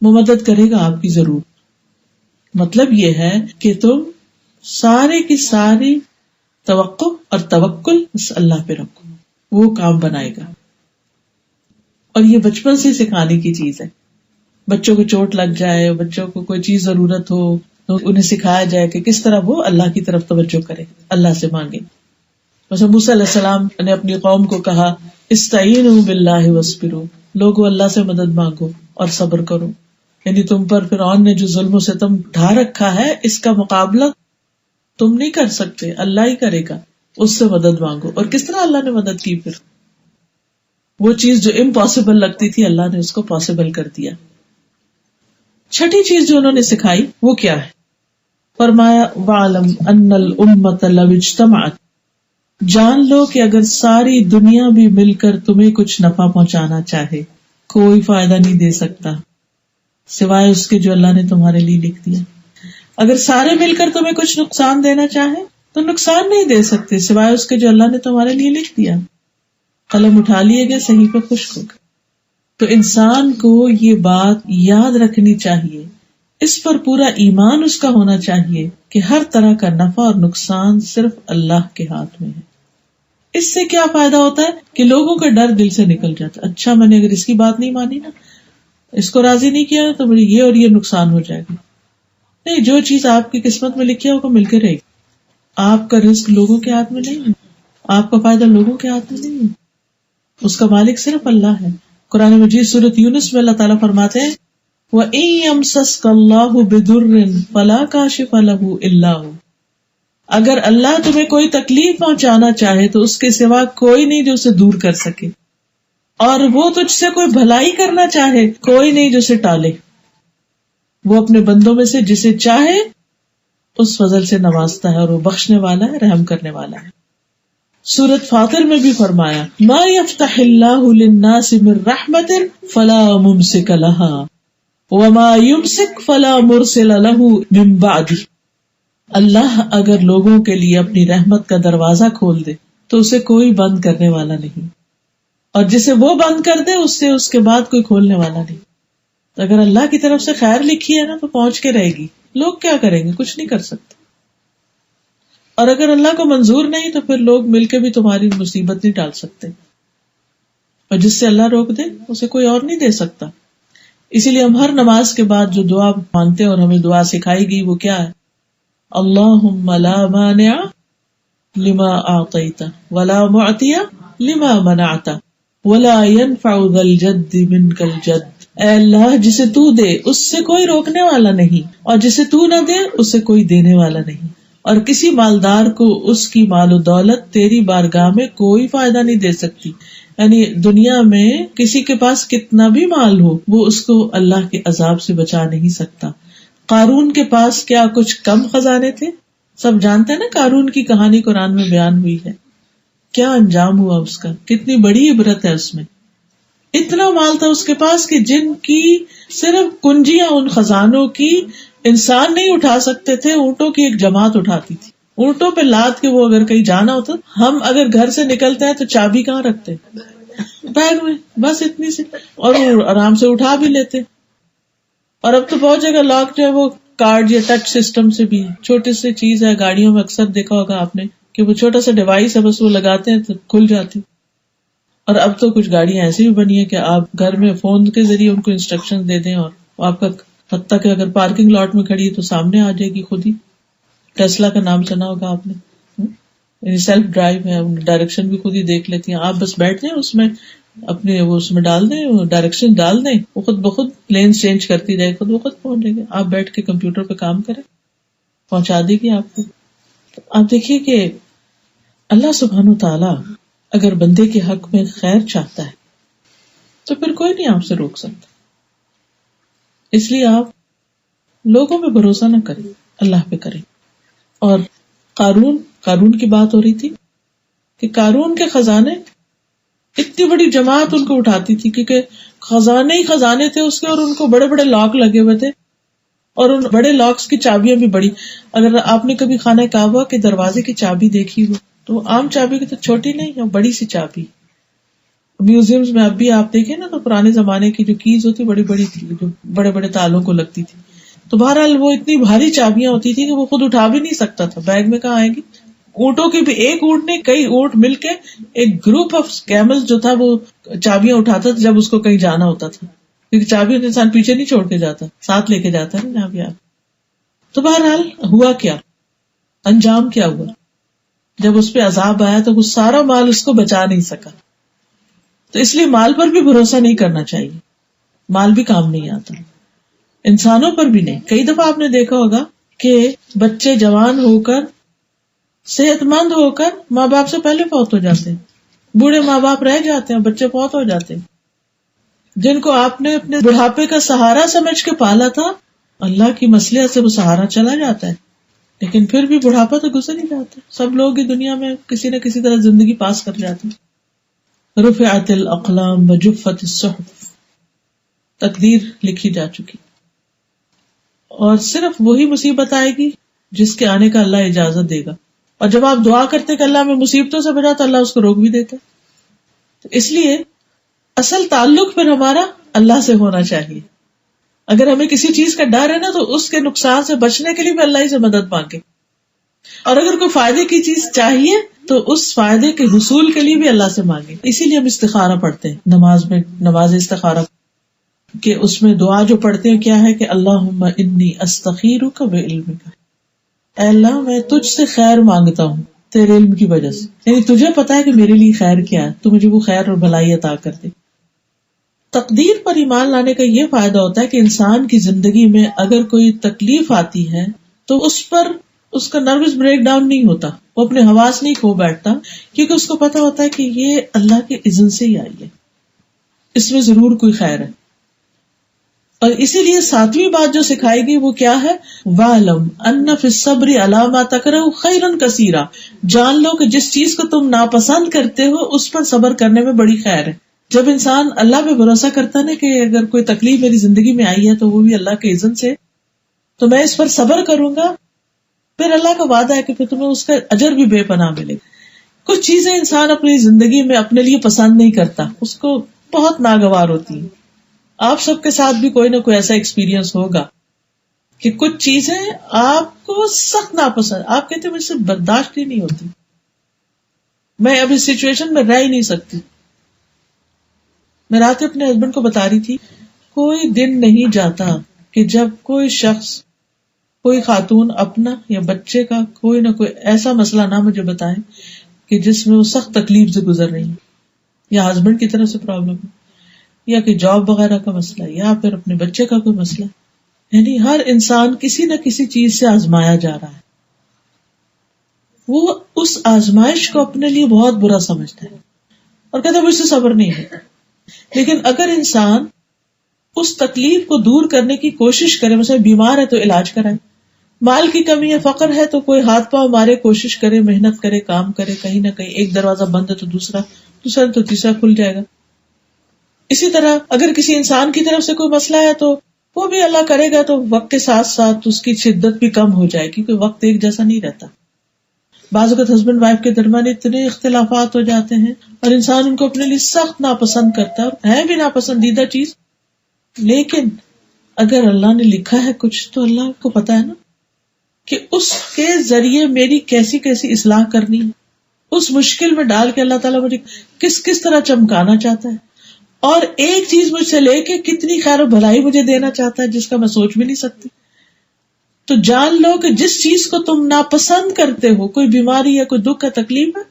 وہ مدد کرے گا آپ کی ضرور. مطلب یہ ہے کہ تم سارے کی ساری توقع اور توکل بس اللہ پہ رکھو, وہ کام بنائے گا. اور یہ بچپن سے سکھانے کی چیز ہے. بچوں کو چوٹ لگ جائے, بچوں کو کوئی چیز ضرورت ہو تو انہیں سکھایا جائے کہ کس طرح وہ اللہ کی طرف توجہ کرے, اللہ سے مانگے. مثلا موسیٰ علیہ السلام نے اپنی قوم کو کہا, استعینوا باللہ واصبروا, لوگوں اللہ سے مدد مانگو اور صبر کرو. یعنی تم پر فرعون نے جو ظلم و ستم ڈھا رکھا ہے, اس کا مقابلہ تم نہیں کر سکتے, اللہ ہی کرے گا, اس سے مدد مانگو. اور کس طرح اللہ نے مدد کی, پھر وہ چیز جو امپاسبل لگتی تھی اللہ نے اس کو پاسبل کر دیا. چھٹی چیز جو انہوں نے سکھائی وہ کیا ہے, فرمایا وَعْلَمْ أَنَّ الْأُمَّةَ لَوْ اجْتَمَعَتْ, جان لو کہ اگر ساری دنیا بھی مل کر تمہیں کچھ نفع پہنچانا چاہے, کوئی فائدہ نہیں دے سکتا سوائے اس کے جو اللہ نے تمہارے لیے لکھ دیا. اگر سارے مل کر تمہیں کچھ نقصان دینا چاہے تو نقصان نہیں دے سکتے سوائے اس کے جو اللہ نے تمہارے لیے لکھ دیا. قلم اٹھا لیے گئے, صحیح پہ خشک ہو گئے. تو انسان کو یہ بات یاد رکھنی چاہیے, اس پر پورا ایمان اس کا ہونا چاہیے کہ ہر طرح کا نفع اور نقصان صرف اللہ کے ہاتھ میں ہے. اس سے کیا فائدہ ہوتا ہے کہ لوگوں کا ڈر دل سے نکل جاتا. اچھا میں نے اگر اس کی بات نہیں مانی نا, اس کو راضی نہیں کیا تو مجھے یہ اور یہ نقصان ہو جائے گا. نہیں, جو چیز آپ کی قسمت میں لکھی ہے وہ مل کے رہے گی. آپ کا رزق لوگوں کے ہاتھ میں نہیں ہے, آپ کا فائدہ لوگوں کے ہاتھ میں نہیں ہے, اس کا مالک صرف اللہ ہے. قرآن مجید سورۃ یونس میں اللہ تعالیٰ فرماتے ہیں وَإِن يَمْسَسْكَ اللَّهُ بِضُرٍّ فَلَا كَاشِفَ لَهُ إِلَّا هُوَ, اگر اللہ تمہیں کوئی تکلیف پہنچانا چاہے تو اس کے سوا کوئی نہیں جو اسے دور کر سکے, اور وہ تجھ سے کوئی بھلائی کرنا چاہے کوئی نہیں جو اسے ٹالے. وہ اپنے بندوں میں سے جسے چاہے اس فضل سے نوازتا ہے, اور وہ بخشنے والا ہے, رحم کرنے والا ہے. سورۃ فاطر میں بھی فرمایا ما یفتح اللہ للناس من رحمت فلا ممسک لها وما یمسک فلا مرسل له من بعدہ, اللہ اگر لوگوں کے لیے اپنی رحمت کا دروازہ کھول دے تو اسے کوئی بند کرنے والا نہیں, اور جسے وہ بند کر دے اس سے اس کے بعد کوئی کھولنے والا نہیں. تو اگر اللہ کی طرف سے خیر لکھی ہے نا تو پہنچ کے رہے گی. لوگ کیا کریں گے, کچھ نہیں کر سکتے. اور اگر اللہ کو منظور نہیں تو پھر لوگ مل کے بھی تمہاری مصیبت نہیں ٹال سکتے, اور جس سے اللہ روک دے اسے کوئی اور نہیں دے سکتا. اسی لیے ہم ہر نماز کے بعد جو دعا مانگتے ہیں اور ہمیں دعا سکھائی گئی وہ کیا ہے, اللہم لا مانع لما اعطیت ولا معطی لما منعت ولا ينفع ذا الجد منک الجد. اے اللہ جسے تو دے اس سے کوئی روکنے والا نہیں اور جسے تو نہ دے اسے کوئی دینے والا نہیں، اور کسی مالدار کو اس کی مال و دولت تیری بارگاہ میں کوئی فائدہ نہیں دے سکتی. یعنی دنیا میں کسی کے پاس کتنا بھی مال ہو وہ اس کو اللہ کے عذاب سے بچا نہیں سکتا. قارون کے پاس کیا کچھ کم خزانے تھے؟ سب جانتے ہیں نا قارون کی کہانی قرآن میں بیان ہوئی ہے، کیا انجام ہوا اس کا، کتنی بڑی عبرت ہے اس میں. اتنا مال تھا اس کے پاس کہ جن کی صرف کنجیاں ان خزانوں کی انسان نہیں اٹھا سکتے تھے، اونٹوں کی ایک جماعت اٹھاتی تھی. اونٹوں پہ لاد کے وہ اگر کہیں جانا ہوتا، ہم اگر گھر سے نکلتے ہیں تو چابی کہاں رکھتے؟ بیگ میں، بس اتنی سی، اور وہ آرام سے اٹھا بھی لیتے. اور اب تو بہت جگہ لاک جو ہے وہ کارڈ یا ٹچ سسٹم سے بھی ہے. چھوٹی سی چیز ہے، گاڑیوں میں اکثر دیکھا ہوگا آپ نے کہ وہ چھوٹا سا ڈیوائس ہے، بس وہ لگاتے ہیں تو کھل جاتی. اور اب تو کچھ گاڑیاں ایسی بھی بنی ہے کہ آپ گھر میں فون کے ذریعے ان کو انسٹرکشن دے دیں اور آپ کا، حتیٰ کہ اگر پارکنگ لاٹ میں کھڑی ہے تو سامنے آ جائے گی خود ہی. ٹیسلا کا نام سنا ہوگا آپ نے، یعنی سیلف ڈرائیو ہے، ڈائریکشن بھی خود ہی دیکھ لیتی ہیں. آپ بس بیٹھ جائیں اس میں، اپنے وہ اس میں ڈال دیں، ڈائریکشن ڈال دیں، وہ خود بخود لین چینج کرتی جائے، خود بخود پہنچ جائے گی. آپ بیٹھ کے کمپیوٹر پہ کام کریں، پہنچا دے گی آپ کو. آپ دیکھیے کہ اللہ سبحانہ تعالیٰ اگر بندے کے حق میں خیر چاہتا ہے تو پھر کوئی نہیں آپ سے روک سکتا. اس لیے آپ لوگوں پہ بھروسہ نہ کریں، اللہ پہ کریں. اور قارون کی بات ہو رہی تھی کہ قارون کے خزانے، اتنی بڑی جماعت ان کو اٹھاتی تھی کیونکہ خزانے ہی خزانے تھے اس کے، اور ان کو بڑے بڑے لاک لگے ہوئے تھے، اور ان بڑے لاکس کی چابیاں بھی بڑی. اگر آپ نے کبھی خانہ کعبہ کے دروازے کی چابی دیکھی ہو تو عام چابی کی تو چھوٹی نہیں ہے، بڑی سی چابی. میوزیمز میں اب بھی آپ دیکھیں نا تو پرانے زمانے کی جو کیز ہوتی بڑی بڑی تھی، جو بڑے بڑے تالوں کو لگتی تھی. تو بہرحال وہ اتنی بھاری چابیاں ہوتی تھی کہ وہ خود اٹھا بھی نہیں سکتا تھا، بیگ میں کہاں آئے گی. اونٹوں کی بھی، ایک اونٹ نہیں کئی اونٹ مل کے ایک گروپ آف کیمل جو تھا وہ چابیاں اٹھاتا تھا جب اس کو کہیں جانا ہوتا تھا، کیونکہ چابی انسان پیچھے نہیں چھوڑ کے جاتا، ساتھ لے کے جاتا ہے نا جہاں بھی آپ. تو بہرحال ہوا کیا، انجام کیا ہوا، جب اس پہ عذاب آیا تو وہ سارا مال اس کو بچا نہیں سکا. تو اس لیے مال پر بھی بھروسہ نہیں کرنا چاہیے، مال بھی کام نہیں آتا، انسانوں پر بھی نہیں. کئی دفعہ آپ نے دیکھا ہوگا کہ بچے جوان ہو کر، صحت مند ہو کر ماں باپ سے پہلے فوت ہو جاتے ہیں. بوڑھے ماں باپ رہ جاتے ہیں، بچے فوت ہو جاتے ہیں. جن کو آپ نے اپنے بڑھاپے کا سہارا سمجھ کے پالا تھا، اللہ کی مصلحت سے وہ سہارا چلا جاتا ہے، لیکن پھر بھی بڑھاپا تو گزر ہی جاتا ہے. سب لوگ ہی دنیا میں کسی نہ کسی طرح زندگی پاس کر جاتے ہیں. رفعت الاقلام وجفت الصحف، تقدیر لکھی جا چکی، اور صرف وہی مصیبت آئے گی جس کے آنے کا اللہ اجازت دے گا. اور جب آپ دعا کرتے کہ اللہ میں مصیبتوں سے بچا تو اللہ اس کو روک بھی دیتا. تو اس لیے اصل تعلق پھر ہمارا اللہ سے ہونا چاہیے. اگر ہمیں کسی چیز کا ڈر ہے نا تو اس کے نقصان سے بچنے کے لیے بھی اللہ ہی سے مدد مانگے، اور اگر کوئی فائدے کی چیز چاہیے تو اس فائدے کے حصول کے لیے بھی اللہ سے مانگے. اسی لیے ہم استخارہ پڑھتے ہیں نماز میں، نماز استخارہ، کہ اس میں دعا جو پڑھتے ہیں کیا ہے کہ اللہم انی استخیرک بعلمک، اے اللہ میں تجھ سے خیر مانگتا ہوں تیرے علم کی وجہ سے، یعنی تجھے پتا ہے کہ میرے لیے خیر کیا ہے، تو مجھے وہ خیر اور بھلائی عطا کر دے. تقدیر پر ایمان لانے کا یہ فائدہ ہوتا ہے کہ انسان کی زندگی میں اگر کوئی تکلیف آتی ہے تو اس پر اس کا نروس بریک ڈاؤن نہیں ہوتا، وہ اپنے حواس نہیں کھو بیٹھتا، کیونکہ اس کو پتا ہوتا ہے کہ یہ اللہ کے اذن سے ہی آئی ہے، اس میں ضرور کوئی خیر ہے. اور اسی لیے 7ویں بات جو سکھائے گی وہ کیا ہے، وَاعْلَمْ أَنَّ فِي الصَّبْرِ عَلَىٰ مَا تَكْرَهُ خَيْرًا كَثِيرًا، جان لو کہ جس چیز کو تم ناپسند کرتے ہو اس پر صبر کرنے میں بڑی خیر ہے. جب انسان اللہ پہ بھروسہ کرتا نا کہ اگر کوئی تکلیف میری زندگی میں آئی ہے تو وہ بھی اللہ کے اذن سے، تو میں اس پر صبر کروں گا، پھر اللہ کا وعدہ ہے کہ پھر تمہیں اس کا اجر بھی بے پناہ ملے گا. کچھ چیزیں انسان اپنی زندگی میں اپنے لیے پسند نہیں کرتا، اس کو بہت ناگوار ہوتی ہیں. آپ سب کے ساتھ بھی کوئی نہ کوئی ایسا ایکسپیرینس ہوگا کہ کچھ چیزیں آپ کو سخت ناپسند، آپ کہتے ہیں مجھ سے برداشت ہی نہیں ہوتی، میں اب اس سچویشن میں رہ ہی نہیں سکتی. میں رات اپنے ہسبینڈ کو بتا رہی تھی، کوئی دن نہیں جاتا کہ جب کوئی شخص کوئی خاتون اپنا یا بچے کا کوئی نہ کوئی ایسا مسئلہ نہ مجھے بتائے کہ جس میں وہ سخت تکلیف سے گزر رہی ہیں، یا ہسبینڈ کی طرف سے پرابلم ہے، یا کہ جاب وغیرہ کا مسئلہ ہے، یا پھر اپنے بچے کا کوئی مسئلہ ہے۔ یعنی ہر انسان کسی نہ کسی چیز سے آزمایا جا رہا ہے، وہ اس آزمائش کو اپنے لیے بہت برا سمجھتا ہے اور کہتا ہے مجھ سے صبر نہیں ہوتا۔ لیکن اگر انسان اس تکلیف کو دور کرنے کی کوشش کرے، مثلا بیمار ہے تو علاج کرائے، مال کی کمی ہے، فقر ہے تو کوئی ہاتھ پاؤں مارے، کوشش کرے، محنت کرے، کام کرے، کہیں نہ کہیں ایک دروازہ بند ہے تو دوسرا تو تیسرا کھل جائے گا۔ اسی طرح اگر کسی انسان کی طرف سے کوئی مسئلہ ہے تو وہ بھی اللہ کرے گا تو وقت کے ساتھ ساتھ اس کی شدت بھی کم ہو جائے، کیونکہ وقت ایک جیسا نہیں رہتا۔ بعض اوقات ہسبینڈ وائف کے درمیان اتنے اختلافات ہو جاتے ہیں اور انسان ان کو اپنے لیے سخت ناپسند کرتا ہے، اور ہے بھی ناپسندیدہ چیز، لیکن اگر اللہ نے لکھا ہے کچھ تو اللہ کو پتا ہے نا کہ اس کے ذریعے میری کیسی کیسی اصلاح کرنی ہے، اس مشکل میں ڈال کے اللہ تعالیٰ مجھے کس کس طرح چمکانا چاہتا ہے، اور ایک چیز مجھ سے لے کے کتنی خیر و بھلائی مجھے دینا چاہتا ہے جس کا میں سوچ بھی نہیں سکتی۔ تو جان لو کہ جس چیز کو تم ناپسند کرتے ہو، کوئی بیماری ہے، کوئی دکھ ہے، تکلیف ہے،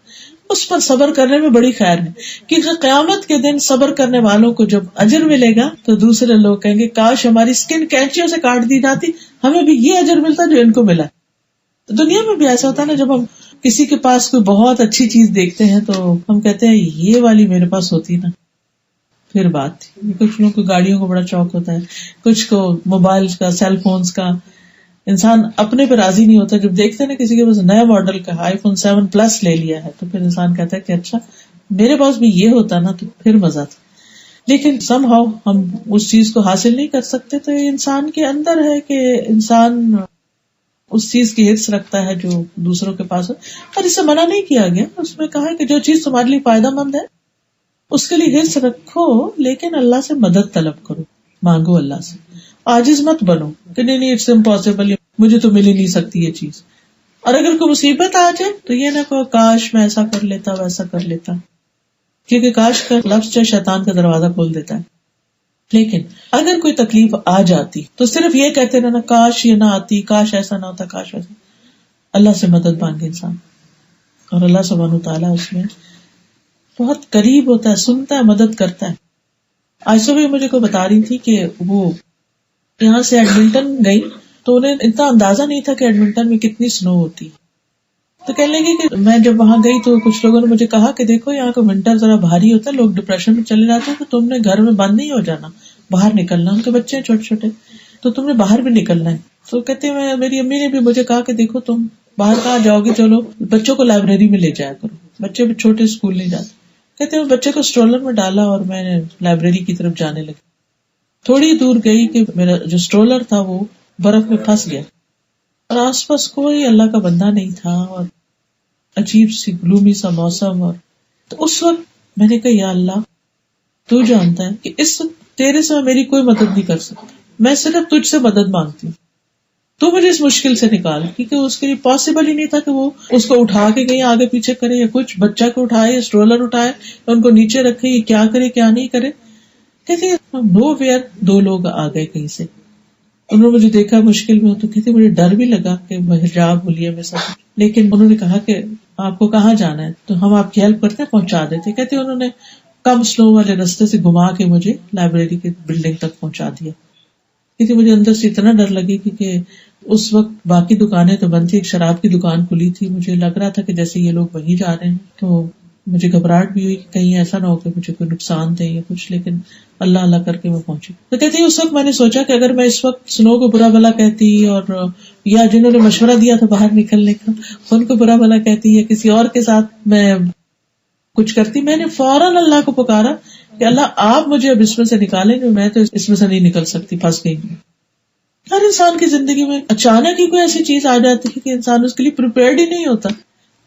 اس پر صبر کرنے میں بڑی خیر ہے، کیونکہ قیامت کے دن صبر کرنے والوں کو جب اجر ملے گا تو دوسرے لوگ کہیں گے کاش ہماری اسکن کینچیوں سے کاٹ دی جاتی، ہمیں بھی یہ اجر ملتا جو ان کو ملا۔ دنیا میں بھی ایسا ہوتا ہے نا، جب ہم کسی کے پاس کوئی بہت اچھی چیز دیکھتے ہیں تو ہم کہتے ہیں یہ والی میرے پاس ہوتی نا پھر بات تھی۔ کچھ لوگوں کو گاڑیوں کو بڑا شوق ہوتا ہے، کچھ کو موبائل کا، سیل فونز کا، انسان اپنے پہ راضی نہیں ہوتا۔ جب دیکھتے ہیں نا کسی کے پاس نیا ماڈل کا آئی فون 7 پلس لے لیا ہے تو پھر انسان کہتا ہے کہ اچھا میرے پاس بھی یہ ہوتا نا تو پھر مزہ تھا، لیکن سم ہاؤ ہم اس چیز کو حاصل نہیں کر سکتے۔ تو یہ انسان کے اندر ہے کہ انسان اس چیز کی حرص رکھتا ہے جو دوسروں کے پاس ہو، اور اسے منع نہیں کیا گیا، اس میں کہا کہ جو چیز تمہارے لیے فائدہ مند ہے اس کے لیے حرص رکھو، لیکن اللہ سے مدد طلب کرو، مانگو اللہ سے، عاجز مت بنو کہ نہیں اٹس امپاسبل، مجھے تو مل ہی نہیں سکتی یہ چیز۔ اور اگر کوئی مصیبت آ جائے تو یہ نہ کہو کاش میں ایسا کر لیتا ویسا کر لیتا، کیونکہ کاش کا لفظ جو شیطان کا دروازہ کھول دیتا ہے۔ لیکن اگر کوئی تکلیف آ جاتی تو صرف یہ کہتے رہنا کاش یہ نہ آتی، کاش ایسا نہ ہوتا، کاش ایسا۔ اللہ سے مدد مانگے انسان، اور اللہ سبحانہ وتعالیٰ اس میں بہت قریب ہوتا ہے، سنتا ہے، مدد کرتا ہے۔ آج صبح مجھے کوئی بتا رہی تھی کہ وہ یہاں سے ایڈمنٹن گئی تو انہیں اتنا اندازہ نہیں تھا کہ ایڈمنٹن میں کتنی سنو ہوتی، تو کہنے لگی کہ میں جب وہاں گئی تو کچھ لوگوں نے مجھے کہا کہ دیکھو یہاں کا ونٹر ذرا بھاری ہوتا ہے، لوگ ڈپریشن میں چلے جاتے ہیں، تو تم نے گھر میں بند نہیں ہو جانا، باہر نکلنا، ان کے بچے ہیں چھوٹے چھوٹے تو تم نے باہر بھی نکلنا ہے۔ تو کہتے ہیں میری امی نے بھی مجھے کہا کہ دیکھو تم باہر کہاں جاؤ گی، چلو بچوں کو لائبریری میں لے جایا کرو، بچے بھی چھوٹے اسکول نہیں جاتے۔ کہتے ہیں بچے کو اسٹرولر میں ڈالا اور میں نے لائبریری کی طرف جانے لگی، تھوڑی دور گئی کہ میرا جو اسٹرولر تھا وہ برف میں پھنس گیا، اور آس پاس کوئی اللہ کا بندہ نہیں تھا، اور عجیب سی گلومی سا موسم، اور تو اس وقت میں نے کہا یا اللہ تو جانتا ہے کہ اس وقت تیرے سے میری کوئی مدد نہیں کر سکتا، میں صرف تجھ سے مدد مانگتی ہوں، تو مجھے اس مشکل سے نکال، کیونکہ اس کے لیے پاسبل ہی نہیں تھا کہ وہ اس کو اٹھا کے کہیں آگے پیچھے کرے، یا کچھ بچہ کو اٹھائے، اسٹرولر اٹھائے، ان کو نیچے رکھے، یہ کیا کرے کیا نہیں کرے۔ کہتے نو ویئر 2 لوگ آ گئے کہیں سے، انہوں نے مجھے دیکھا مشکل میں، تو کہتے مجھے ڈر بھی لگا کہ حجاب ہولیے میں سب، لیکن انہوں نے کہا کہ آپ کو کہاں جانا ہے تو ہم آپ کی ہیلپ کرتے ہیں، پہنچا دیتے۔ کہتے انہوں نے کم سلو والے رستے سے گھما کے مجھے لائبریری کی بلڈنگ تک پہنچا دیا، کیونکہ مجھے اندر سے اتنا ڈر لگی، کیونکہ اس وقت باقی دکانیں تو بند تھی، ایک شراب کی دکان کھلی تھی، مجھے لگ رہا تھا کہ جیسے یہ لوگ وہیں جا رہے ہیں، تو مجھے گھبراہٹ بھی ہوئی کہ کہیں ایسا نہ ہو کہ مجھے کوئی نقصان دے یا کچھ، لیکن اللہ اللہ کر کے میں پہنچی۔ تو کہتی ہے اس وقت میں نے سوچا کہ اگر میں اس وقت سنو کو برا بھلا کہتی، اور یا جنہوں نے مشورہ دیا تھا باہر نکلنے کا ان کو برا بھلا کہتی، یا کسی اور کے ساتھ میں کچھ کرتی، میں نے فوراً اللہ کو پکارا کہ اللہ آپ مجھے اب اس میں سے نکالیں، میں تو اس میں سے نہیں نکل سکتی، پھنس گئی۔ ہر انسان کی زندگی میں اچانک ہی کوئی ایسی چیز آ جاتی ہے کہ انسان اس کے لیے پریپیئرڈ ہی نہیں ہوتا،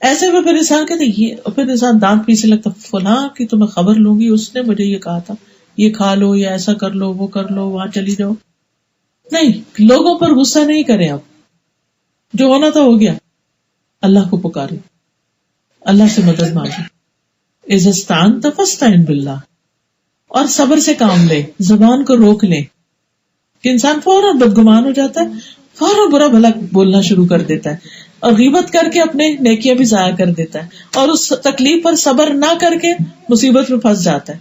ایسے میں پھر انسان کہتے یہ، پھر انسان دانت پیسے لگتا، فلاں کی تو میں خبر لوں گی، اس نے مجھے یہ کہا تھا، یہ کھا لو یا ایسا کر لو، وہ کر لو، وہاں چلی جاؤ۔ نہیں، لوگوں پر غصہ نہیں کریں، اب جو ہونا تھا ہو گیا، اللہ کو پکارے، اللہ سے مدد مانگے، اذا استعنت فاستعن باللہ، اور صبر سے کام لے، زبان کو روک لے، کہ انسان فوراً بدگمان ہو جاتا ہے، فوراً برا بھلا بولنا شروع کر دیتا ہے، اور غیبت کر کے اپنے نیکیاں بھی ضائع کر دیتا ہے، اور اس تکلیف پر صبر نہ کر کے مصیبت میں پھنس جاتا ہے.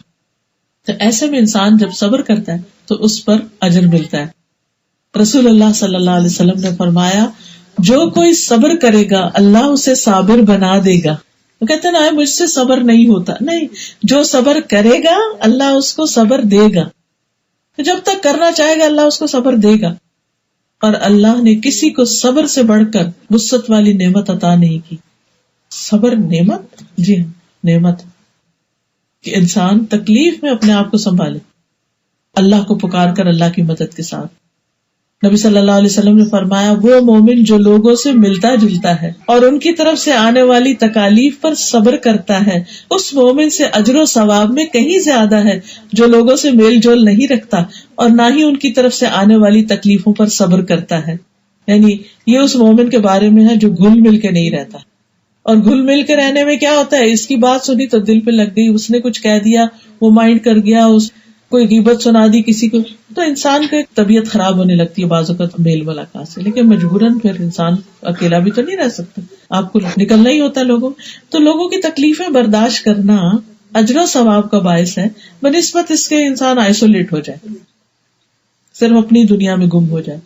تو ایسے میں انسان جب صبر کرتا ہے تو اس پر اجر ملتا ہے. رسول اللہ صلی اللہ علیہ وسلم نے فرمایا جو کوئی صبر کرے گا اللہ اسے صابر بنا دے گا. وہ کہتے ہیں نا مجھ سے صبر نہیں ہوتا، نہیں، جو صبر کرے گا اللہ اس کو صبر دے گا. تو جب تک کرنا چاہے گا اللہ اس کو صبر دے گا. اور اللہ نے کسی کو صبر سے بڑھ کر وسعت والی نعمت عطا نہیں کی. صبر نعمت، جی نعمت، کہ انسان تکلیف میں اپنے آپ کو سنبھالے اللہ کو پکار کر اللہ کی مدد کے ساتھ. نبی صلی اللہ علیہ وسلم نے فرمایا وہ مومن جو لوگوں سے ملتا جلتا ہے اور ان کی طرف سے آنے والی تکالیف پر صبر کرتا ہے اس مومن سے اجر و ثواب میں کہیں زیادہ ہے جو لوگوں سے میل جول نہیں رکھتا اور نہ ہی ان کی طرف سے آنے والی تکلیفوں پر صبر کرتا ہے. یعنی یہ اس مومن کے بارے میں ہے جو گھل مل کے نہیں رہتا. اور گھل مل کے رہنے میں کیا ہوتا ہے، اس کی بات سنی تو دل پہ لگ گئی، اس نے کچھ کہہ دیا وہ مائنڈ کر گیا، کوئی غیبت سنا دی کسی کو، تو انسان کی طبیعت خراب ہونے لگتی ہے بعض اوقات میل ملاقات سے. لیکن مجبوراً پھر انسان اکیلا بھی تو نہیں رہ سکتا، آپ کو نکلنا ہی ہوتا ہے لوگوں. تو لوگوں کی تکلیفیں برداشت کرنا اجر و ثواب کا باعث ہے بنسبت اس کے انسان آئسولیٹ ہو جائے، صرف اپنی دنیا میں گم ہو جائے.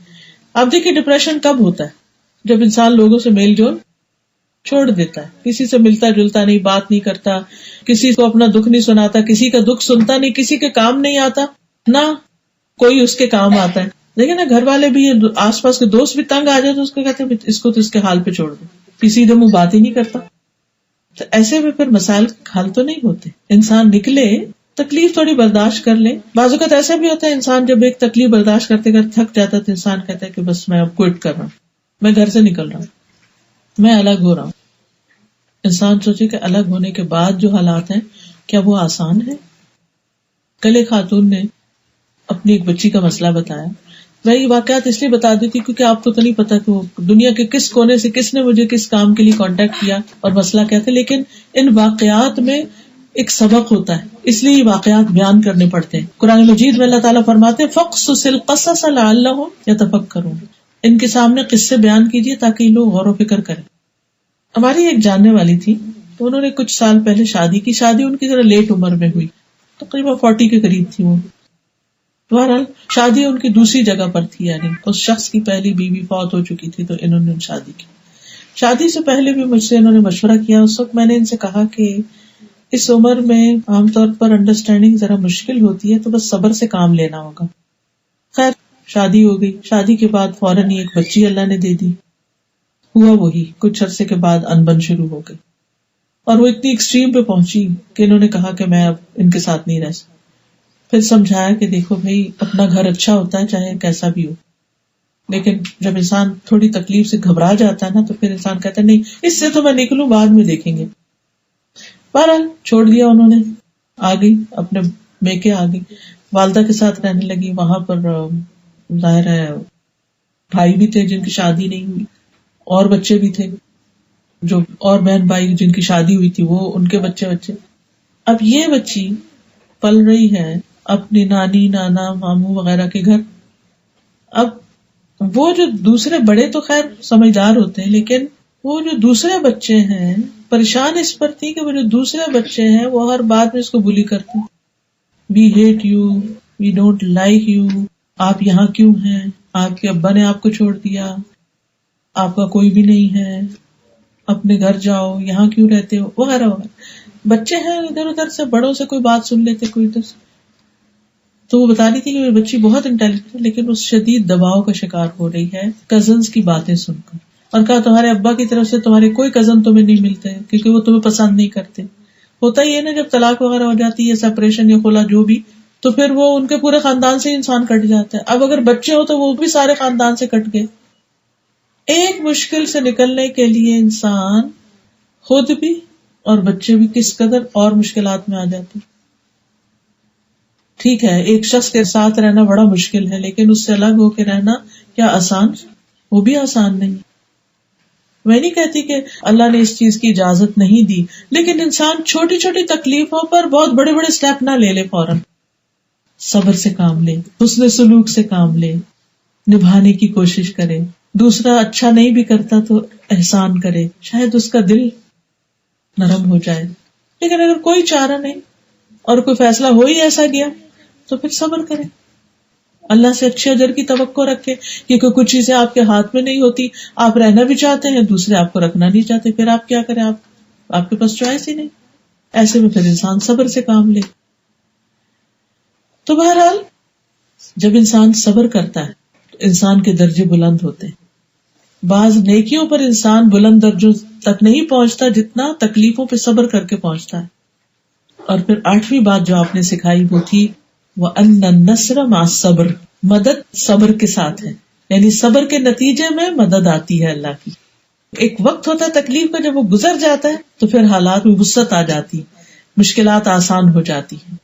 آپ دیکھیے ڈپریشن کب ہوتا ہے، جب انسان لوگوں سے میل جول چھوڑ دیتا ہے، کسی سے ملتا جلتا نہیں، بات نہیں کرتا، کسی کو اپنا دکھ نہیں سناتا، کسی کا دکھ سنتا نہیں، کسی کے کام نہیں آتا، نہ کوئی اس کے کام آتا ہے. لیکن نا گھر والے بھی، آس پاس کے دوست بھی تنگ آ جائے تو اس کو کہتے ہیں اس کو تو اس کے حال پہ چھوڑ دو، کسی دن وہ بات ہی نہیں کرتا. تو ایسے میں پھر مسائل حل تو نہیں ہوتے. انسان نکلے، تکلیف تھوڑی برداشت کر لے. بعض اوقات ایسا بھی ہوتا ہے انسان جب ایک تکلیف برداشت کرتے کرتے تھک جاتا ہے تو انسان کہتا ہے کہ بس میں اب کوئٹ کر رہا ہوں، میں گھر سے نکل رہا ہوں، میں الگ ہو رہا ہوں. انسان سوچے کہ الگ ہونے کے بعد جو حالات ہیں کیا وہ آسان ہے؟ کل ایک خاتون نے اپنی ایک بچی کا مسئلہ بتایا. میں یہ واقعات اس لیے بتا دیتی کیونکہ آپ کو تو نہیں پتا کہ وہ دنیا کے کس کونے سے کس نے مجھے کس کام کے لیے کانٹیکٹ کیا اور مسئلہ کیا تھا. لیکن ان واقعات میں ایک سبق ہوتا ہے، اس لیے یہ واقعات بیان کرنے پڑتے ہیں. قرآن مجید میں اللہ تعالیٰ فرماتے ہیں فَقْصُصِ الْقَصَصَ لَعَلَّهُمْ يَتَفَكَّرُونَ، ان کے سامنے قصے بیان کیجیے تاکہ یہ لوگ غور و فکر کریں. ہماری ایک جاننے والی تھی تو انہوں نے کچھ سال پہلے شادی کی. شادی ان کی ذرا لیٹ عمر میں ہوئی، تقریباً 40 کے قریب تھی وہ. بہرحال شادی ان کی دوسری جگہ پر تھی، یعنی اس شخص کی پہلی بیوی فوت ہو چکی تھی تو انہوں نے شادی کی. شادی سے پہلے بھی مجھ سے انہوں نے مشورہ کیا. اس وقت میں نے ان سے کہا کہ اس عمر میں عام طور پر انڈرسٹینڈنگ ذرا مشکل ہوتی ہے تو بس صبر سے کام لینا ہوگا. خیر شادی ہو گئی. شادی کے بعد فوراً ہی ایک بچی اللہ نے دے دی. ہوا وہی، کچھ عرصے کے بعد انبن شروع ہو گئی اور وہ اتنی ایکسٹریم پہ پہنچی کہ انہوں نے کہا کہ میں اب ان کے ساتھ نہیں رہ سکتا. پھر سمجھایا کہ دیکھو بھائی اپنا گھر اچھا ہوتا ہے چاہے کیسا بھی ہو، لیکن جب انسان تھوڑی تکلیف سے گھبرا جاتا ہے نا تو پھر انسان کہتا ہے نہیں اس سے تو میں نکلوں، بعد میں دیکھیں گے. بہرحال چھوڑ دیا انہوں نے، آ گئی اپنے میکے آ گئی، والدہ کے ساتھ رہنے لگی. وہاں پر ظاہر ہے بھائی بھی تھے جن کی شادی نہیں ہوئی، اور بچے بھی تھے، جو اور بہن بھائی جن کی شادی ہوئی تھی وہ ان کے بچے. اب یہ بچی پل رہی ہے اپنی نانی نانا ماموں وغیرہ کے گھر. اب وہ جو دوسرے بڑے تو خیر سمجھدار ہوتے ہیں، لیکن وہ جو دوسرے بچے ہیں پریشان اس پر تھی کہ وہ جو دوسرے بچے ہیں وہ ہر بات میں اس کو بلی کرتے، we hate you, we don't like you, آپ یہاں کیوں ہیں، آپ کے ابا نے آپ کو چھوڑ دیا، آپ کا کوئی بھی نہیں ہے، اپنے گھر جاؤ، یہاں کیوں رہتے ہو، وغیرہ وغیرہ. بچے ہیں ادھر ادھر سے بڑوں سے کوئی بات سن لیتے کوئی ادھر سے. تو وہ بتا رہی تھی کہ میری بچی بہت انٹیلیجنٹ ہے لیکن اس شدید دباؤ کا شکار ہو رہی ہے کزنز کی باتیں سن کر. اور کہا تمہارے ابا کی طرف سے تمہارے کوئی کزن تمہیں نہیں ملتے کیونکہ وہ تمہیں پسند نہیں کرتے. ہوتا ہی ہے نا جب طلاق وغیرہ ہو جاتی ہے، سیپریشن یا خلا جو بھی، تو پھر وہ ان کے پورے خاندان سے انسان کٹ جاتا ہے. اب اگر بچے ہو تو وہ بھی سارے خاندان سے کٹ گئے. ایک مشکل سے نکلنے کے لیے انسان خود بھی اور بچے بھی کس قدر اور مشکلات میں آ جاتے. ٹھیک ہے ایک شخص کے ساتھ رہنا بڑا مشکل ہے، لیکن اس سے الگ ہو کے رہنا کیا آسان؟ وہ بھی آسان نہیں. میں نہیں کہتی کہ اللہ نے اس چیز کی اجازت نہیں دی، لیکن انسان چھوٹی چھوٹی تکلیفوں پر بہت بڑے بڑے سٹیپ نہ لے لے فوراً. صبر سے کام لے، حسن سلوک سے کام لے، نبھانے کی کوشش کرے. دوسرا اچھا نہیں بھی کرتا تو احسان کرے، شاید اس کا دل نرم ہو جائے. لیکن اگر کوئی چارہ نہیں اور کوئی فیصلہ ہو ہی ایسا گیا تو پھر صبر کرے، اللہ سے اچھے اجر کی توقع رکھے. کیونکہ کچھ چیزیں آپ کے ہاتھ میں نہیں ہوتی، آپ رہنا بھی چاہتے ہیں، دوسرے آپ کو رکھنا نہیں چاہتے، پھر آپ کیا کریں؟ آپ کے پاس چوائس ہی نہیں. ایسے میں پھر انسان صبر سے کام لے. تو بہرحال جب انسان صبر کرتا ہے تو انسان کے درجے بلند ہوتے ہیں. بعض نیکیوں پر انسان بلند درجوں تک نہیں پہنچتا جتنا تکلیفوں پہ صبر کر کے پہنچتا ہے. اور پھر 8ویں بات جو آپ نے سکھائی وہ تھی وَأَنَّ النَّصْرَ مَعَ الصَّبْرِ، مدد صبر کے ساتھ ہے. یعنی صبر کے نتیجے میں مدد آتی ہے اللہ کی. ایک وقت ہوتا ہے تکلیف کا، جب وہ گزر جاتا ہے تو پھر حالات میں وسعت آ جاتی، مشکلات آسان ہو جاتی ہیں.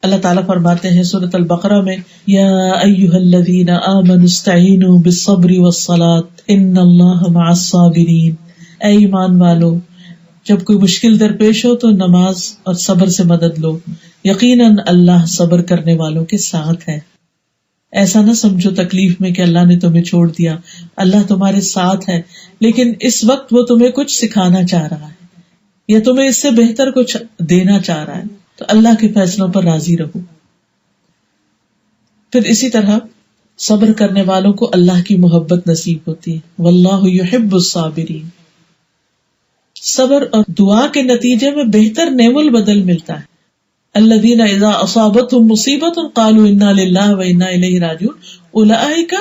اللہ تعالیٰ فرماتے ہیں سورۃ البقرہ میں یا ایھا الذین آمنوا استعینوا بالصبر والصلاۃ ان اللہ مع الصابرین. اے ایمان والو، جب کوئی مشکل درپیش ہو تو نماز اور صبر سے مدد لو، یقیناً اللہ صبر کرنے والوں کے ساتھ ہے. ایسا نہ سمجھو تکلیف میں کہ اللہ نے تمہیں چھوڑ دیا، اللہ تمہارے ساتھ ہے، لیکن اس وقت وہ تمہیں کچھ سکھانا چاہ رہا ہے یا تمہیں اس سے بہتر کچھ دینا چاہ رہا ہے. تو اللہ کے فیصلوں پر راضی رہو. پھر اسی طرح صبر کرنے والوں کو اللہ کی محبت نصیب ہوتی ہے. واللہ یحب الصابرین. صبر اور دعا کے نتیجے میں بہتر نعم البدل ملتا ہے. الذین اذا اصابتهم مصیبۃ قالوا انا للہ وانا الیہ راجعون اولئک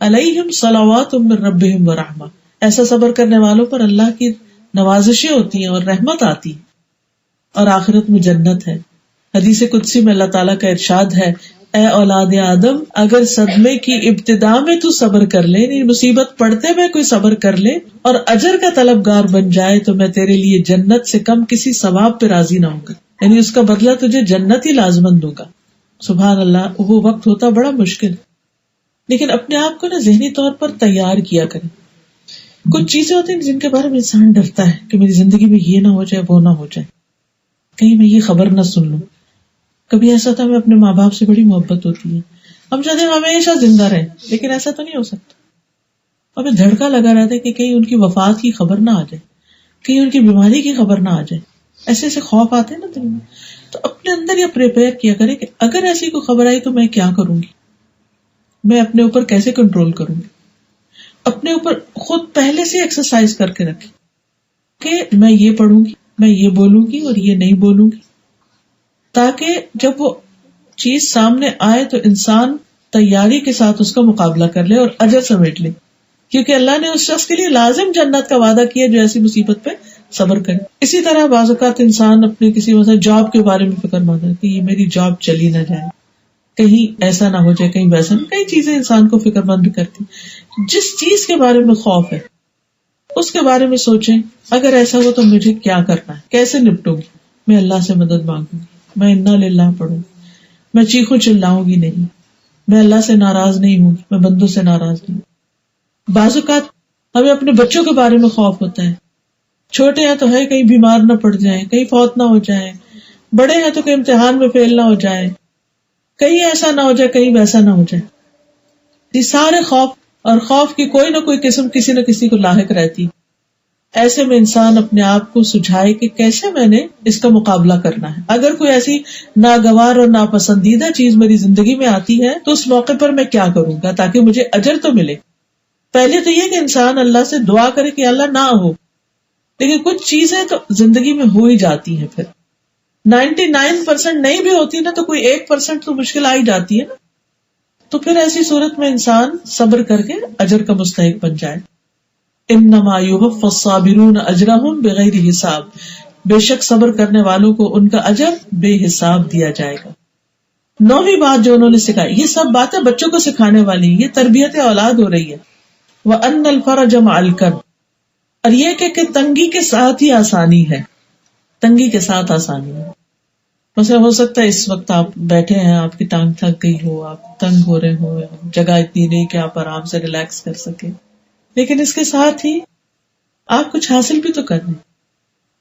علیہم صلوات من ربہم ورحمہ. ایسا صبر کرنے والوں پر اللہ کی نوازشیں ہوتی ہیں اور رحمت آتی ہے اور آخرت میں جنت ہے. حدیث قدسی میں اللہ تعالیٰ کا ارشاد ہے اے اولاد آدم، اگر صدمے کی ابتدا میں تو صبر کر لے، یعنی مصیبت پڑتے میں کوئی صبر کر لے اور اجر کا طلبگار بن جائے تو میں تیرے لیے جنت سے کم کسی ثواب پہ راضی نہ ہوں گا، یعنی اس کا بدلہ تجھے جنت ہی لازمن دوں گا. سبحان اللہ. وہ وقت ہوتا بڑا مشکل، لیکن اپنے آپ کو نا ذہنی طور پر تیار کیا کریں. کچھ چیزیں ہوتی ہیں جن کے بارے میں انسان ڈرتا ہے کہ میری زندگی میں یہ نہ ہو جائے، وہ نہ ہو جائے، کہیں میں یہ خبر نہ سن لوں. کبھی ایسا تھا ہمیں اپنے ماں باپ سے بڑی محبت ہوتی ہے، ہم چاہتے ہیں ہمیشہ زندہ رہیں، لیکن ایسا تو نہیں ہو سکتا. ہمیں دھڑکا لگا رہتا ہے کہ کہیں ان کی وفات کی خبر نہ آ جائے، کہیں ان کی بیماری کی خبر نہ آ جائے. ایسے ایسے خوف آتے ہیں نا دل میں. تو اپنے اندر یہ پریپیئر کیا کرے کہ اگر ایسی کوئی خبر آئی تو میں کیا کروں گی، میں اپنے اوپر کیسے کنٹرول کروں گی. اپنے اوپر خود پہلے سے ایکسرسائز کر کے رکھیں کہ میں یہ پڑھوں گی، میں یہ بولوں گی اور یہ نہیں بولوں گی، تاکہ جب وہ چیز سامنے آئے تو انسان تیاری کے ساتھ اس کا مقابلہ کر لے اور اجر سمیٹ لے. کیونکہ اللہ نے اس شخص کے لیے لازم جنت کا وعدہ کیا جو ایسی مصیبت پہ صبر کرے. اسی طرح بعض اوقات انسان اپنے کسی مثلا جاب کے بارے میں فکر مند ہے کہ یہ میری جاب چلی نہ جائے، کہیں ایسا نہ ہو جائے، کہیں ویسا نہ. کئی چیزیں انسان کو فکر مند کرتی. جس چیز کے بارے میں خوف ہے اس کے بارے میں سوچیں اگر ایسا ہو تو مجھے کیا کرنا ہے، کیسے نپٹوں گی. میں اللہ سے مدد مانگوں گی، میں انا للہ پڑھوں گی، میں چیخوں چلاؤں گی نہیں، میں اللہ سے ناراض نہیں ہوں گی، میں بندوں سے ناراض نہیں. بعض اوقات ہمیں اپنے بچوں کے بارے میں خوف ہوتا ہے. چھوٹے ہیں تو ہے کہیں بیمار نہ پڑ جائیں، کہیں فوت نہ ہو جائیں. بڑے ہیں تو کہیں امتحان میں فیل نہ ہو جائیں، کہیں ایسا نہ ہو جائے، کہیں ویسا نہ ہو جائے. یہ سارے خوف اور خوف کی کوئی نہ کوئی قسم کسی نہ کسی کو لاحق رہتی. ایسے میں انسان اپنے آپ کو سجھائے کہ کیسے میں نے اس کا مقابلہ کرنا ہے. اگر کوئی ایسی ناگوار اور ناپسندیدہ چیز میری زندگی میں آتی ہے تو اس موقع پر میں کیا کروں گا تاکہ مجھے اجر تو ملے. پہلے تو یہ کہ انسان اللہ سے دعا کرے کہ اللہ نہ ہو، لیکن کچھ چیزیں تو زندگی میں ہو ہی جاتی ہیں. پھر 99% نہیں بھی ہوتی نا تو کوئی 1% تو مشکل آ ہی جاتی ہے نا. تو پھر ایسی صورت میں انسان صبر کر کے اجر کا مستحق بن جائے. انما یوفی الصابرون اجرہم بغیر حساب. بے شک صبر کرنے والوں کو ان کا اجر بے حساب دیا جائے گا. 9ویں بات جو انہوں نے سکھائی، یہ سب باتیں بچوں کو سکھانے والی، یہ تربیت اولاد ہو رہی ہے. وَأَنَّ الْفَرَجَ مَعَ الْكَرْبِ، اور یہ کہ تنگی کے ساتھ ہی آسانی ہے. تنگی کے ساتھ آسانی ہے. مثلا ہو سکتا ہے اس وقت آپ بیٹھے ہیں، آپ کی ٹانگ تھک گئی ہو، آپ تنگ ہو رہے ہو، جگہ اتنی نہیں کہ آپ آرام سے ریلیکس کر سکیں، لیکن اس کے ساتھ ہی آپ کچھ حاصل بھی تو کریں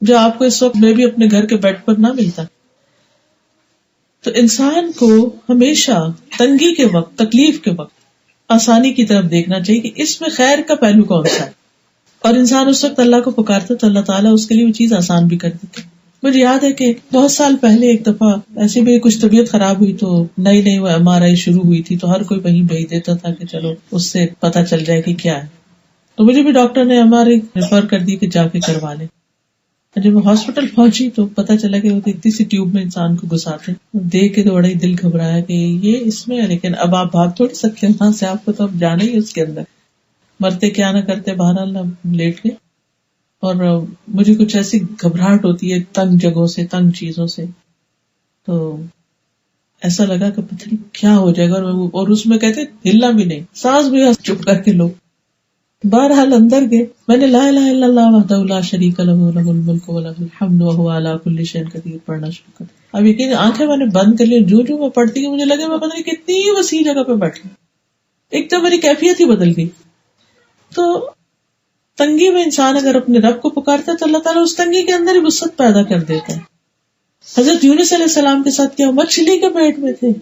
جو آپ کو اس وقت میں بھی اپنے گھر کے بیڈ پر نہ ملتا. تو انسان کو ہمیشہ تنگی کے وقت، تکلیف کے وقت آسانی کی طرف دیکھنا چاہیے کہ اس میں خیر کا پہلو کون سا ہے، اور انسان اس وقت اللہ کو پکارتا تو اللہ تعالیٰ اس کے لیے وہ چیز آسان بھی کر دیتے. مجھے یاد ہے کہ بہت سال پہلے ایک دفعہ ایسی میری کچھ طبیعت خراب ہوئی، تو نئی وہ MRI شروع ہوئی تھی، تو ہر کوئی وہیں بھیج دیتا تھا کہ چلو اس سے پتہ چل جائے کہ کیا ہے. تو مجھے بھی ڈاکٹر نے MRI ریفر کر دی کہ جا کے کروا لے. جب میں ہاسپٹل پہنچی تو پتہ چلا کہ وہ اتنی سی ٹیوب میں انسان کو گھساتے. دیکھ کے تو بڑا ہی دل گھبرایا کہ یہ اس میں ہے، لیکن اب آپ بھاگ تھوڑی سکتے ہیں وہاں سے، آپ کو تو اب جانا ہی اس کے اندر. مرتے کیا نہ کرتے، بہرحال لیٹ گئے. اور مجھے کچھ ایسی گھبراہٹ ہوتی ہے تنگ جگہوں سے، تنگ چیزوں سے، تو ایسا لگا کہ پتہ نہیں کیا ہو جائے گا. اور اس میں کہتے ہلنا بھی نہیں، سانس بھی چپ کر کے لوگ. بہرحال اندر گئے، میں نے لا الہ الا اللہ وحدہ لا شریک لہ لہ الملک ولہ الحمد وہو علی کل شیء قدیر پڑھنا شروع کر. اب یقین آنکھیں میں نے بند کر لی، جو میں پڑھتی گئی مجھے لگا میں پتہ نہیں کتنی وسیع جگہ پہ بیٹھی، ایک تو میری کیفیت ہی بدل گئی. تو تنگی میں انسان اگر اپنے رب کو پکارتا ہے تو اللہ تعالیٰ اس تنگی کے اندر ہی وسعت پیدا کر دیتا ہے. حضرت یونس علیہ السلام کے ساتھ کیا، مچھلی کے پیٹ میں تھے،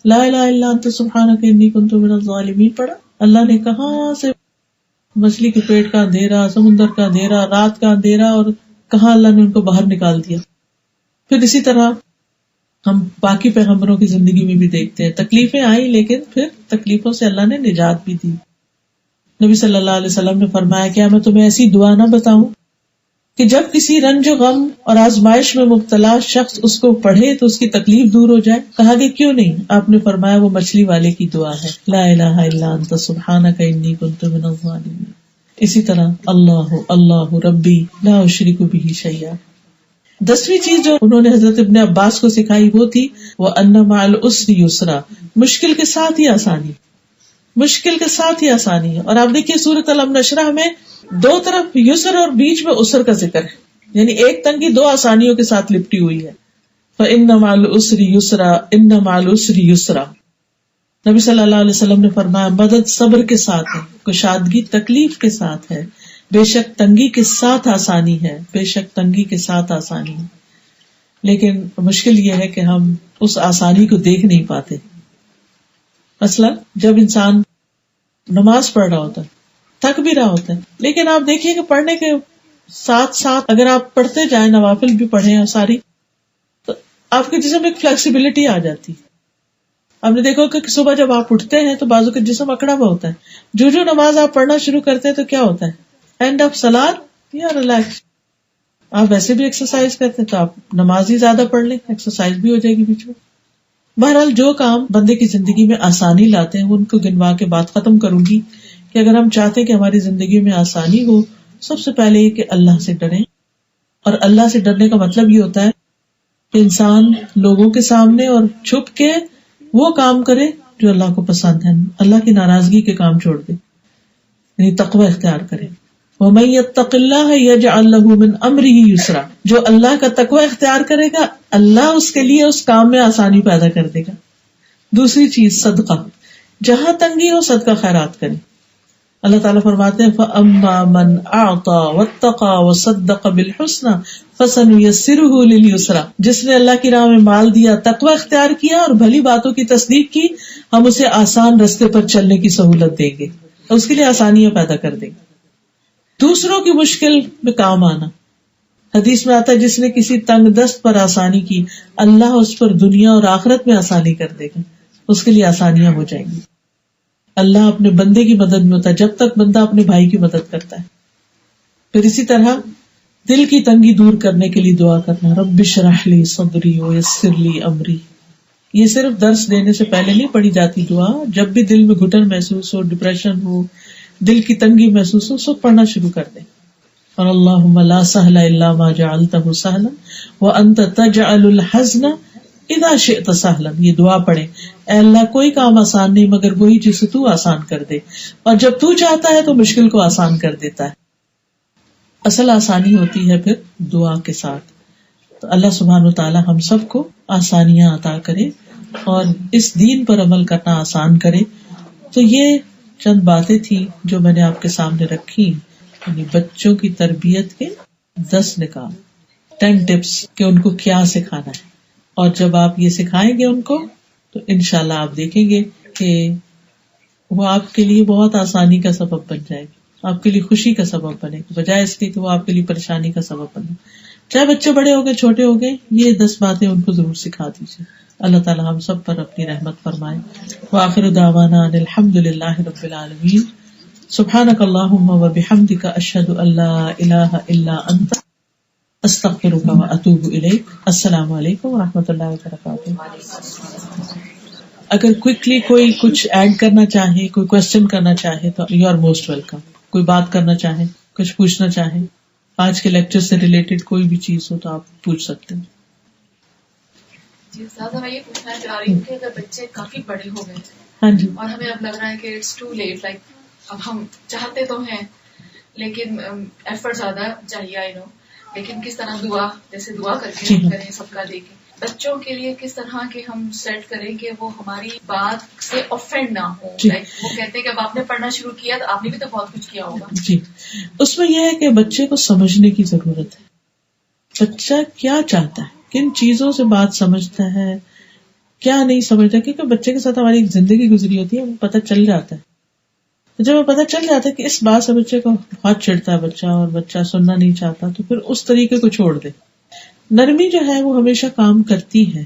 لا الہ الا انت سبحانک انی کنت من الظالمین پڑھا. اللہ نے کہاں سے مچھلی کے پیٹ کا اندھیرا، سمندر کا اندھیرا، رات کا اندھیرا، اور کہاں اللہ نے ان کو باہر نکال دیا. پھر اسی طرح ہم باقی پیغمبروں کی زندگی میں بھی دیکھتے ہیں، تکلیفیں آئی لیکن پھر تکلیفوں سے اللہ نے نجات بھی دی. نبی صلی اللہ علیہ وسلم نے فرمایا، کیا میں تمہیں ایسی دعا نہ بتاؤں کہ جب کسی رنج و غم اور آزمائش میں مبتلا شخص اس کو پڑھے تو اس کی تکلیف دور ہو جائے؟ کہا کہ کیوں نہیں؟ آپ نے فرمایا وہ مچھلی والے کی دعا ہے، لا الہ الا انت سبحانک انی کنت من الظالمین. اسی طرح اللہ اللہ ربی لا اشرک بہ شیئا. 10ویں چیز جو انہوں نے حضرت ابن عباس کو سکھائی وہ تھی وَأَنَّ مَعَ الْعُسْرِ يُسْرًا، مشکل کے ساتھ ہی آسانی، مشکل کے ساتھ ہی آسانی ہے. اور آپ دیکھیے سورۃ علم نشرح میں دو طرف یسر اور بیچ میں عسر کا ذکر ہے، یعنی ایک تنگی دو آسانیوں کے ساتھ لپٹی ہوئی ہے. فَإِنَّ مَعَ الْعُسْرِ يُسْرًا إِنَّ مَعَ الْعُسْرِ يُسْرًا. نبی صلی اللہ علیہ وسلم نے فرمایا مدد صبر کے ساتھ ہے، کشادگی تکلیف کے ساتھ ہے، بے شک تنگی کے ساتھ آسانی ہے، بے شک تنگی کے ساتھ آسانی ہے. لیکن مشکل یہ ہے کہ ہم اس آسانی کو دیکھ نہیں پاتے. مثلا جب انسان نماز پڑھ رہا ہوتا ہے، تھک بھی رہا ہوتا ہے، لیکن آپ دیکھیے کہ پڑھنے کے ساتھ ساتھ اگر آپ پڑھتے جائیں، نوافل بھی پڑھیں اور ساری، تو آپ کے جسم میں ایک فلیکسیبلٹی آ جاتی. آپ نے دیکھو کہ صبح جب آپ اٹھتے ہیں تو بازو کا جسم اکڑا ہوا ہوتا ہے، جو نماز آپ پڑھنا شروع کرتے ہیں تو کیا ہوتا ہے، اینڈ آف سلاد یا ریلیکس. آپ ویسے بھی ایکسرسائز کرتے ہیں تو آپ نماز ہی زیادہ پڑھ لیں، ایکسرسائز بھی ہو جائے گی بیچ میں. بہرحال جو کام بندے کی زندگی میں آسانی لاتے ہیں ان کو گنوا کے بات ختم کروں گی کہ اگر ہم چاہتے ہیں کہ ہماری زندگی میں آسانی ہو، سب سے پہلے یہ کہ اللہ سے ڈریں. اور اللہ سے ڈرنے کا مطلب یہ ہوتا ہے کہ انسان لوگوں کے سامنے اور چھپ کے وہ کام کرے جو اللہ کو پسند ہے، اللہ کی ناراضگی کے کام چھوڑ دے، یعنی تقوی اختیار کرے. وَمَن يَتَّقِ اللَّهَ يَجْعَل لَّهُ مِنْ أَمْرِهِ يُسْرًا. جو اللہ کا تقوی اختیار کرے گا اللہ اس کے لیے اس کام میں آسانی پیدا کر دے گا. دوسری چیز صدقہ، جہاں تنگی ہو صدقہ خیرات کریں. اللہ تعالیٰ فرماتے ہیں فَأَمَّا مَنْ أَعْطَى وَاتَّقَى وَصَدَّقَ بِالْحُسْنَى فَسَنُيَسِّرُهُ لِلْيُسْرَى. جس نے اللہ کی راہ میں مال دیا، تقوی اختیار کیا اور بھلی باتوں کی تصدیق کی، ہم اسے آسان رستے پر چلنے کی سہولت دیں گے، اس کے لیے آسانیاں پیدا کر دیں گے. دوسروں کی مشکل میں کام آنا، حدیث میں آتا ہے جس نے کسی تنگ دست پر آسانی کی اللہ اس پر دنیا اور آخرت میں آسانی کر دے گا، اس کے لیے آسانیاں ہو جائیں گی. اللہ اپنے بندے کی مدد میں ہوتا ہے جب تک بندہ اپنے بھائی کی مدد کرتا ہے. پھر اسی طرح دل کی تنگی دور کرنے کے لیے دعا کرنا، رب اشرح لی صدری ویسر لی امری. یہ صرف درس دینے سے پہلے نہیں پڑھی جاتی دعا، جب بھی دل میں گھٹن محسوس ہو، ڈپریشن ہو، دل کی تنگی محسوس ہو، سب پڑھنا شروع کر دیں. اور اللہم لا سہل الا ما جعلتہ سہلا وانت تجعل الحزن اذا شئت سہلا. یہ دعا پڑھیں، اے اللہ کوئی کام آسان نہیں مگر وہی جسے تو آسان کر دے، اور جب تو چاہتا ہے تو مشکل کو آسان کر دیتا ہے. اصل آسانی ہوتی ہے پھر دعا کے ساتھ. تو اللہ سبحانہ وتعالی ہم سب کو آسانیاں عطا کرے اور اس دین پر عمل کرنا آسان کرے. تو یہ چند باتیں تھی جو میں نے آپ کے سامنے رکھی، یعنی بچوں کی تربیت کے 10 نکات، 10 ٹپس کہ ان کو کیا سکھانا ہے. اور جب آپ یہ سکھائیں گے ان کو تو انشاءاللہ آپ دیکھیں گے کہ وہ آپ کے لیے بہت آسانی کا سبب بن جائے گا، آپ کے لیے خوشی کا سبب بنے گا، بجائے اس کے کہ وہ آپ کے لیے پریشانی کا سبب بنے. چاہے بچے بڑے ہو گئے چھوٹے ہو گئے، یہ 10 باتیں ان کو ضرور سکھا دیجیے. اللہ تعالی ہم سب پر اپنی رحمت فرمائے. وآخر دعوانا ان الحمد للہ رب العالمین. سبحانک اللہم وبحمدک اشہد ان لا الہ الا انت استغفرک واتوب الیک. السلام علیکم ورحمۃ اللہ وبرکاتہ. اگر کوئکلی کوئی کچھ ایڈ کرنا چاہے، کوئی کوشچن کرنا چاہے تو یو آر موسٹ ویلکم. کوئی بات کرنا چاہے، کچھ پوچھنا چاہے، آج کے لیکچر سے ریلیٹڈ کوئی بھی چیز ہو تو آپ پوچھ سکتے ہیں. جی استاذہ میں یہ پوچھنا چاہ رہی ہوں کہ اگر بچے کافی بڑے ہو گئے ہاں جی، اور ہمیں اب لگ رہا ہے کہ اٹس ٹو لیٹ، لائک اب ہم چاہتے تو ہیں لیکن ایفرٹ زیادہ چاہیے آئی نو، لیکن کس طرح دعا جیسے دعا کر کے ہم کریں سب کا دیکھیں، بچوں کے لیے کس طرح کے ہم سیٹ کریں کہ وہ ہماری بات سے آفینڈ نہ ہو. لائک وہ کہتے ہیں کہ اب آپ نے پڑھنا شروع کیا تو آپ نے بھی تو بہت کچھ کیا ہوگا. جی اس میں یہ ہے کہ بچے کو سمجھنے کی ضرورت ہے. بچہ کیا چاہتا ہے، کن چیزوں سے بات سمجھتا ہے، کیا نہیں سمجھتا، کیونکہ بچے کے ساتھ ہماری ایک زندگی گزری ہوتی ہے، وہ پتہ چل جاتا ہے. جب وہ پتہ چل جاتا ہے کہ اس بات سے بچے کو بہت چڑھتا ہے بچہ اور بچہ سننا نہیں چاہتا، تو پھر اس طریقے کو چھوڑ دے. نرمی جو ہے وہ ہمیشہ کام کرتی ہے،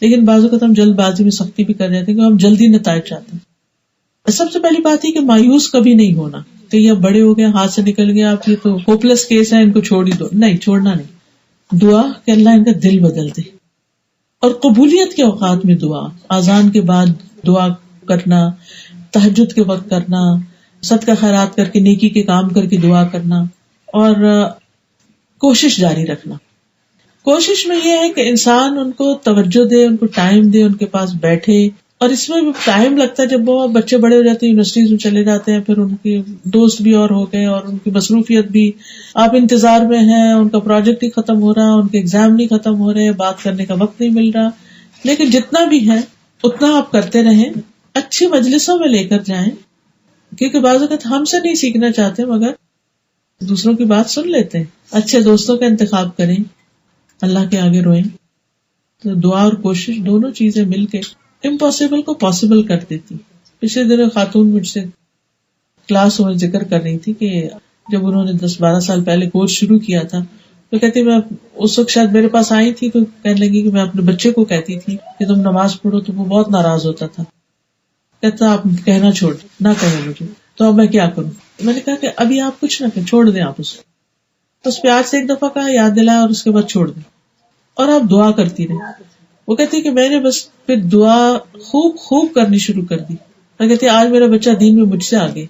لیکن بعض اوقات ہم جلد بازی میں سختی بھی کر جاتے ہیں کہ ہم جلدی نتائج چاہتے ہیں. سب سے پہلی بات یہ کہ مایوس کبھی نہیں ہونا کہ یہ بڑے ہو گئے، ہاتھ سے نکل گیا، آپ یہ تو ہوپلیس کیس ہے، ان کو چھوڑ ہی دو. نہیں، چھوڑنا نہیں. دعا کہ اللہ ان کا دل بدل دے. اور قبولیت کے اوقات میں دعا، اذان کے بعد دعا کرنا، تہجد کے وقت کرنا، صدقہ خیرات کر کے نیکی کے کام کر کے دعا کرنا، اور کوشش جاری رکھنا. کوشش میں یہ ہے کہ انسان ان کو توجہ دے، ان کو ٹائم دے، ان کے پاس بیٹھے. اور اس میں بھی ٹائم لگتا ہے، جب وہ بچے بڑے ہو جاتے ہیں، یونیورسٹیز میں چلے جاتے ہیں، پھر ان کے دوست بھی اور ہو گئے اور ان کی مصروفیت بھی، آپ انتظار میں ہیں، ان کا پروجیکٹ ہی ختم ہو رہا، ان کے ایگزام نہیں ختم ہو رہے، بات کرنے کا وقت نہیں مل رہا. لیکن جتنا بھی ہے اتنا آپ کرتے رہیں، اچھی مجلسوں میں لے کر جائیں، کیونکہ بعض اوقات ہم سے نہیں سیکھنا چاہتے مگر دوسروں کی بات سن لیتے ہیں. اچھے دوستوں کا انتخاب کریں، اللہ کے آگے روئیں. تو دعا اور کوشش دونوں چیزیں مل کے امپاسبل کو پاسبل کر دیتی. پچھلے دنوں خاتون مجھ سے کلاس میں ذکر کر رہی تھی کہ جب انہوں نے 10-12 سال پہلے کورس شروع کیا تھا تو کہتی میں اس وقت شاید میرے پاس آئی تھی تو کہنے لگی کہ میں اپنے بچے کو کہتی تھی کہ تم نماز پڑھو، تو وہ بہت ناراض ہوتا تھا، کہتا آپ کہنا چھوڑ نہ کہو مجھے، تو اب میں کیا کروں. میں نے کہا کہ ابھی آپ کچھ نہ کہیں، چھوڑ دیں آپ اس پیار سے ایک دفعہ کہا، یاد دلایا اور اس کے بعد چھوڑ دیں اور آپ دعا کرتی رہیں. وہ کہتی کہ میں نے بس پھر دعا خوب خوب کرنی شروع کر دی. میں کہتی آج میرا بچہ دین میں مجھ سے آگے،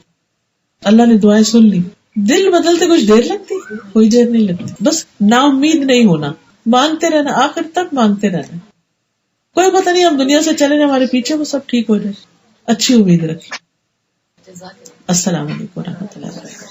اللہ نے دعائیں سن لی. دل بدلتے کچھ دیر لگتی، کوئی دیر نہیں لگتی. بس نا امید نہیں ہونا، مانگتے رہنا، آخر تک مانگتے رہنا. کوئی پتہ نہیں ہم دنیا سے چلے جائیں، ہمارے پیچھے وہ سب ٹھیک ہو جائے. اچھی امید رکھیں. السلام علیکم ورحمۃ اللہ وبرکاتہ.